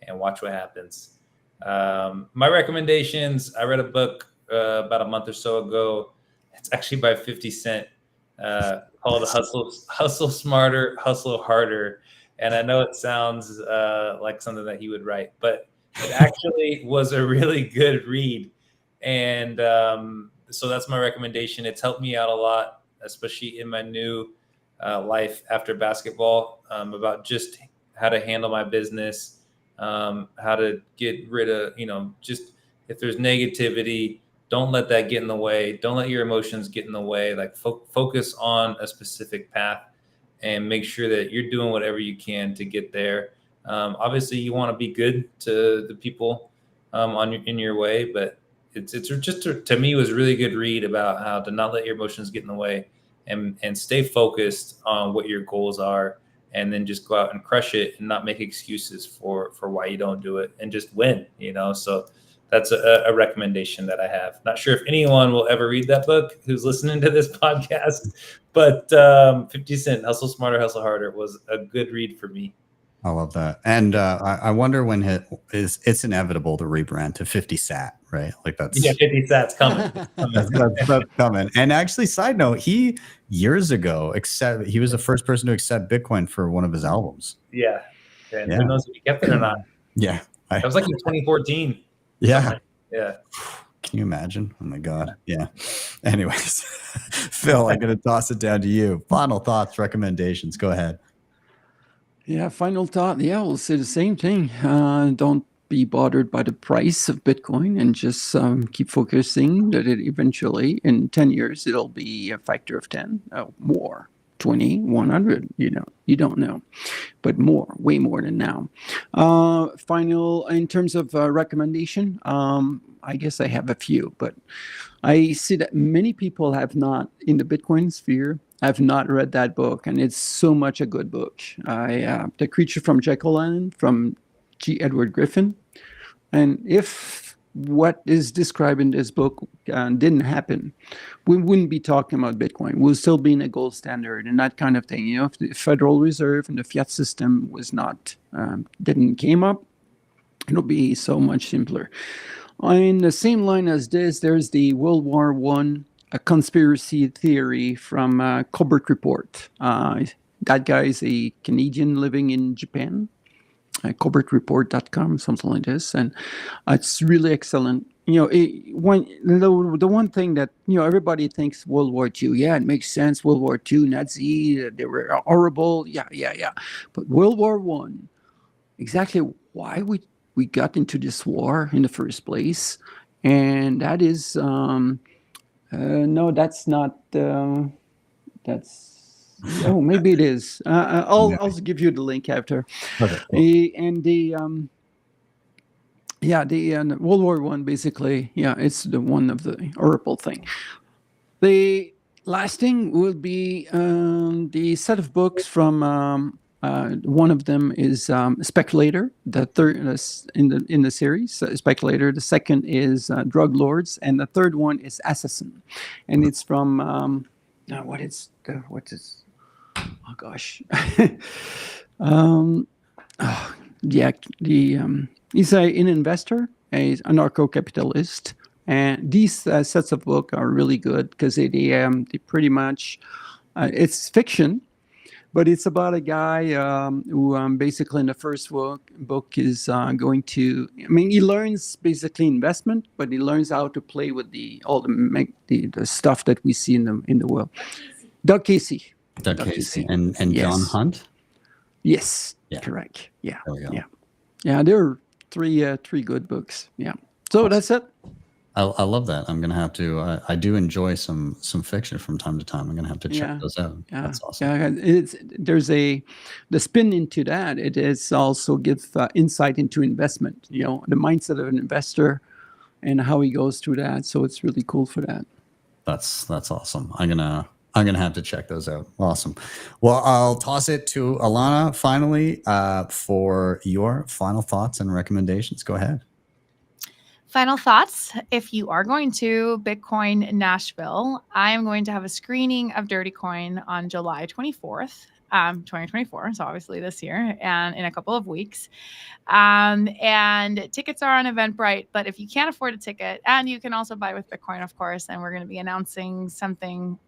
S4: and watch what happens. My recommendations, I read a book about a month or so ago. It's actually by 50 Cent called Hustle Smarter, Hustle Harder. And I know it sounds like something that he would write, but it actually was a really good read. And so that's my recommendation. It's helped me out a lot, especially in my new life after basketball, about just how to handle my business, how to get rid of, just if there's negativity, don't let that get in the way. Don't let your emotions get in the way. Like focus on a specific path and make sure that you're doing whatever you can to get there. Obviously, you want to be good to the people in your way, but it's just to me, it was a really good read about how to not let your emotions get in the way and stay focused on what your goals are, and then just go out and crush it and not make excuses for why you don't do it and just win. So that's a recommendation that I have. Not sure if anyone will ever read that book who's listening to this podcast, but 50 Cent, Hustle Smarter, Hustle Harder was a good read for me.
S1: I love that. And I wonder when it's inevitable to rebrand to 50 Sat, right? Like that's
S4: 50 Sat's coming.
S1: that's coming. And actually, side note, he years ago he was the first person to accept Bitcoin for one of his albums.
S4: Yeah. And who knows if he kept it or not.
S1: Yeah.
S4: That was like in 2014.
S1: Yeah.
S4: Yeah.
S1: Can you imagine? Oh my God. Yeah. Anyways, Phil, I'm going to toss it down to you. Final thoughts, recommendations. Go ahead.
S3: Yeah, final thought. Yeah, we'll say the same thing. Don't be bothered by the price of Bitcoin and just keep focusing that it eventually, in 10 years, it'll be a factor of 10 more. 2100. You don't know, but way more than now. Final, in terms of recommendation, I guess I have a few, but I see that many people have not, in the Bitcoin sphere, have not read that book, and it's so much a good book. The Creature from Jekyll Island from G. Edward Griffin. And if what is described in this book didn't happen, we wouldn't be talking about Bitcoin. We'll still be in a gold standard and that kind of thing. If the Federal Reserve and the fiat system was not, didn't came up, it'll be so much simpler. In the same line as this, there's the World War I, a conspiracy theory from Colbert Report. That guy is a Canadian living in Japan. ColbertReport.com, something like this, and it's really excellent. The one thing that everybody thinks World War II, yeah, it makes sense. World War II, Nazi, they were horrible, yeah. But World War I, exactly why we got into this war in the first place, and that is no, that's not. That's. Oh, maybe it is. I'll give you the link after.
S1: Okay.
S3: And the World War I, basically, it's the one of the horrible thing. The last thing will be the set of books from one of them is Speculator, the third in the series, Speculator. The second is Drug Lords, and the third one is Assassin, and it's from what is. Oh gosh. He's an investor, an anarcho-capitalist, and these sets of books are really good because they pretty much it's fiction, but it's about a guy who basically in the first book is going to. He learns basically investment, but he learns how to play with all the stuff that we see in the world. Doug Casey.
S1: Doug Casey and
S3: Yes.
S1: John Hunt.
S3: Yes,
S1: Yeah.
S3: correct. Yeah,
S1: There we go.
S3: yeah. There are three good books. Yeah. So that's it.
S1: I love that. I'm gonna have to. I do enjoy some fiction from time to time. I'm gonna have to check
S3: Yeah.
S1: those out.
S3: Yeah,
S1: That's awesome.
S3: yeah. There's the spin into that. It is also give insight into investment. The mindset of an investor and how he goes through that. So it's really cool for that.
S1: That's awesome. I'm gonna have to check those out. Awesome. Well, I'll toss it to Alana finally for your final thoughts and recommendations. Go ahead.
S5: Final thoughts. If you are going to Bitcoin Nashville, I am going to have a screening of Dirty Coin on July 24th, 2024. So obviously this year and in a couple of weeks. And tickets are on Eventbrite, but if you can't afford a ticket, and you can also buy with Bitcoin, of course, and we're going to be announcing something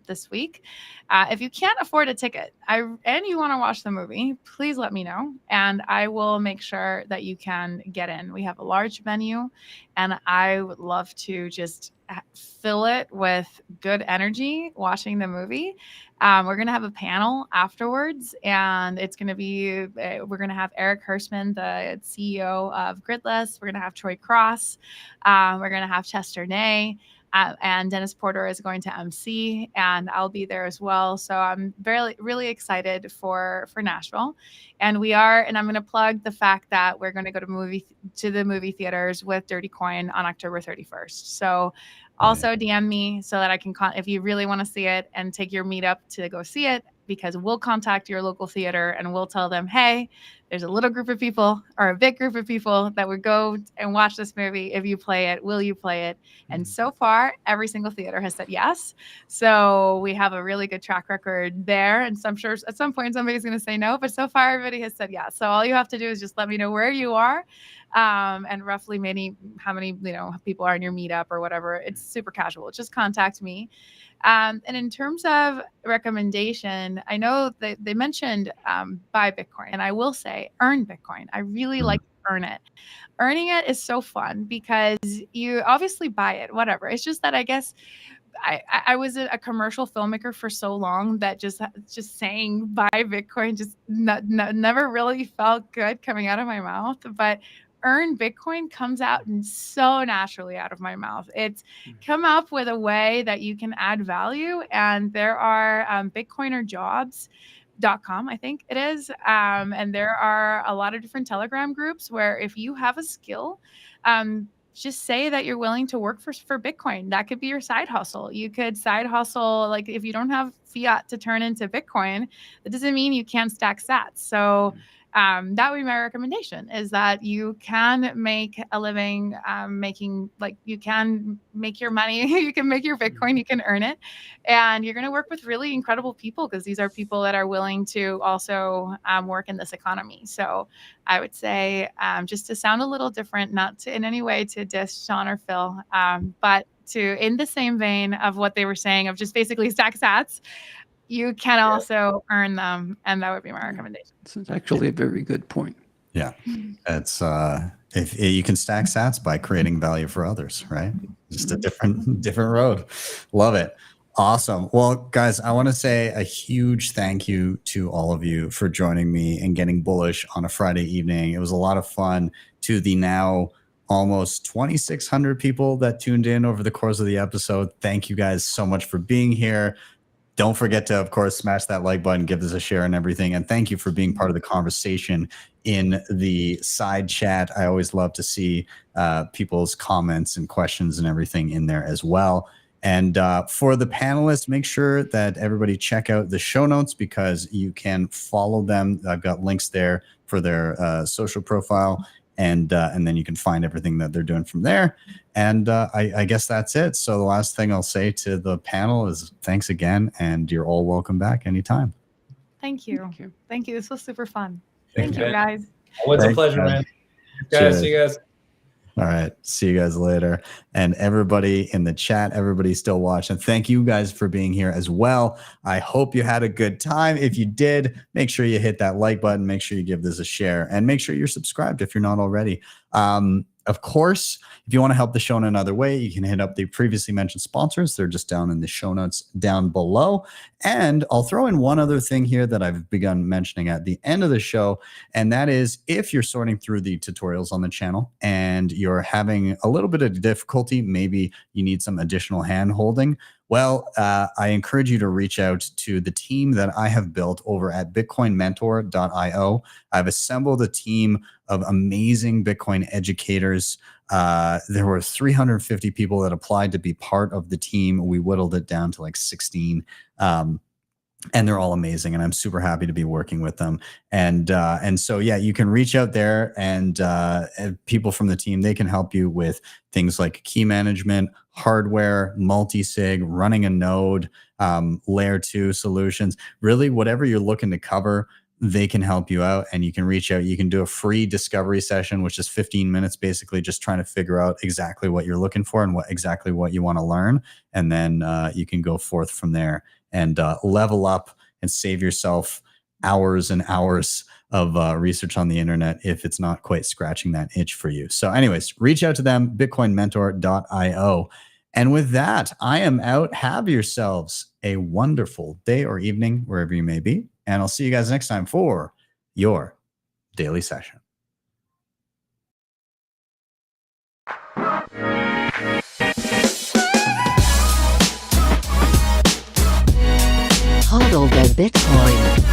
S5: this week. If you can't afford a ticket and you want to watch the movie, please let me know and I will make sure that you can get in. We have a large venue and I would love to just fill it with good energy watching the movie. We're going to have a panel afterwards and it's going to be, we're going to have Eric Hirschman, the CEO of Gridless. We're going to have Troy Cross. We're going to have Chester Ney. And Dennis Porter is going to MC, and I'll be there as well. So I'm really excited for Nashville, and I'm going to plug the fact that we're going to go to the movie theaters with Dirty Coin on October 31st. So also DM me so that I can, if you really want to see it and take your meetup to go see it, because we'll contact your local theater and we'll tell them, hey, there's a little group of people or a big group of people that would go and watch this movie. If you play it, will you play it? And so far, every single theater has said yes. So we have a really good track record there. And so I'm sure at some point somebody's going to say no, but so far everybody has said yes. So all you have to do is just let me know where you are and roughly how many people are in your meetup or whatever. It's super casual. Just contact me. And in terms of recommendation, I know that they mentioned buy Bitcoin, and I will say earn Bitcoin. I really like to earn it. Earning it is so fun because you obviously buy it, whatever. It's just that I guess I was a commercial filmmaker for so long that just saying buy Bitcoin just never really felt good coming out of my mouth. But earn Bitcoin comes out and so naturally out of my mouth. It's come up with a way that you can add value, and there are bitcoinerjobs.com, I think it is. And there are a lot of different Telegram groups where if you have a skill, just say that you're willing to work for Bitcoin. That could be your side hustle. You could side hustle, like if you don't have fiat to turn into Bitcoin, that doesn't mean you can't stack sats. So that would be my recommendation, is that you can make a living making, like, you can make your money, you can make your Bitcoin, you can earn it, and you're going to work with really incredible people, because these are people that are willing to also work in this economy. So I would say, just to sound a little different, not to in any way to diss Sean or Phil, but to, in the same vein of what they were saying of just basically stack sats, you can also earn them, and that would be my recommendation.
S3: It's actually a very good point.
S1: Yeah, it's if you can stack sats by creating value for others, right? Just a different road. Love it. Awesome. Well, guys, I want to say a huge thank you to all of you for joining me and getting bullish on a Friday evening. It was a lot of fun. To the now almost 2,600 people that tuned in over the course of the episode, thank you guys so much for being here. Don't forget to, of course, smash that like button, give this a share and everything. And thank you for being part of the conversation in the side chat. I always love to see people's comments and questions and everything in there as well. And for the panelists, make sure that everybody check out the show notes, because you can follow them. I've got links there for their social profile. And then you can find everything that they're doing from there. And I guess that's it. So the last thing I'll say to the panel is thanks again, and you're all welcome back anytime.
S5: Thank you. Thank you. This was super fun.
S4: Thank
S5: Thank you, guys.
S4: Oh, it's a pleasure, man. Guys, see you guys.
S1: All right. See you guys later. And everybody in the chat, everybody still watching, thank you guys for being here as well. I hope you had a good time. If you did, make sure you hit that like button. Make sure you give this a share, and make sure you're subscribed if you're not already. Of course, if you want to help the show in another way, you can hit up the previously mentioned sponsors. They're just down in the show notes down below. And I'll throw in one other thing here that I've begun mentioning at the end of the show, and that is, if you're sorting through the tutorials on the channel and you're having a little bit of difficulty, maybe you need some additional hand holding, well, I encourage you to reach out to the team that I have built over at bitcoinmentor.io. I've assembled a team of amazing Bitcoin educators. There were 350 people that applied to be part of the team. We whittled it down to like 16. And they're all amazing, and I'm super happy to be working with them. And so, yeah, you can reach out there, and people from the team, they can help you with things like key management, hardware, multisig, running a node, layer 2 solutions. Really, whatever you're looking to cover, they can help you out, and you can reach out. You can do a free discovery session, which is 15 minutes, basically just trying to figure out exactly what you're looking for and exactly what you want to learn. And then you can go forth from there and level up and save yourself hours and hours of research on the internet if it's not quite scratching that itch for you. So anyways, reach out to them, bitcoinmentor.io. And with that, I am out. Have yourselves a wonderful day or evening, wherever you may be. And I'll see you guys next time for your daily session.
S6: HODL the Bitcoin.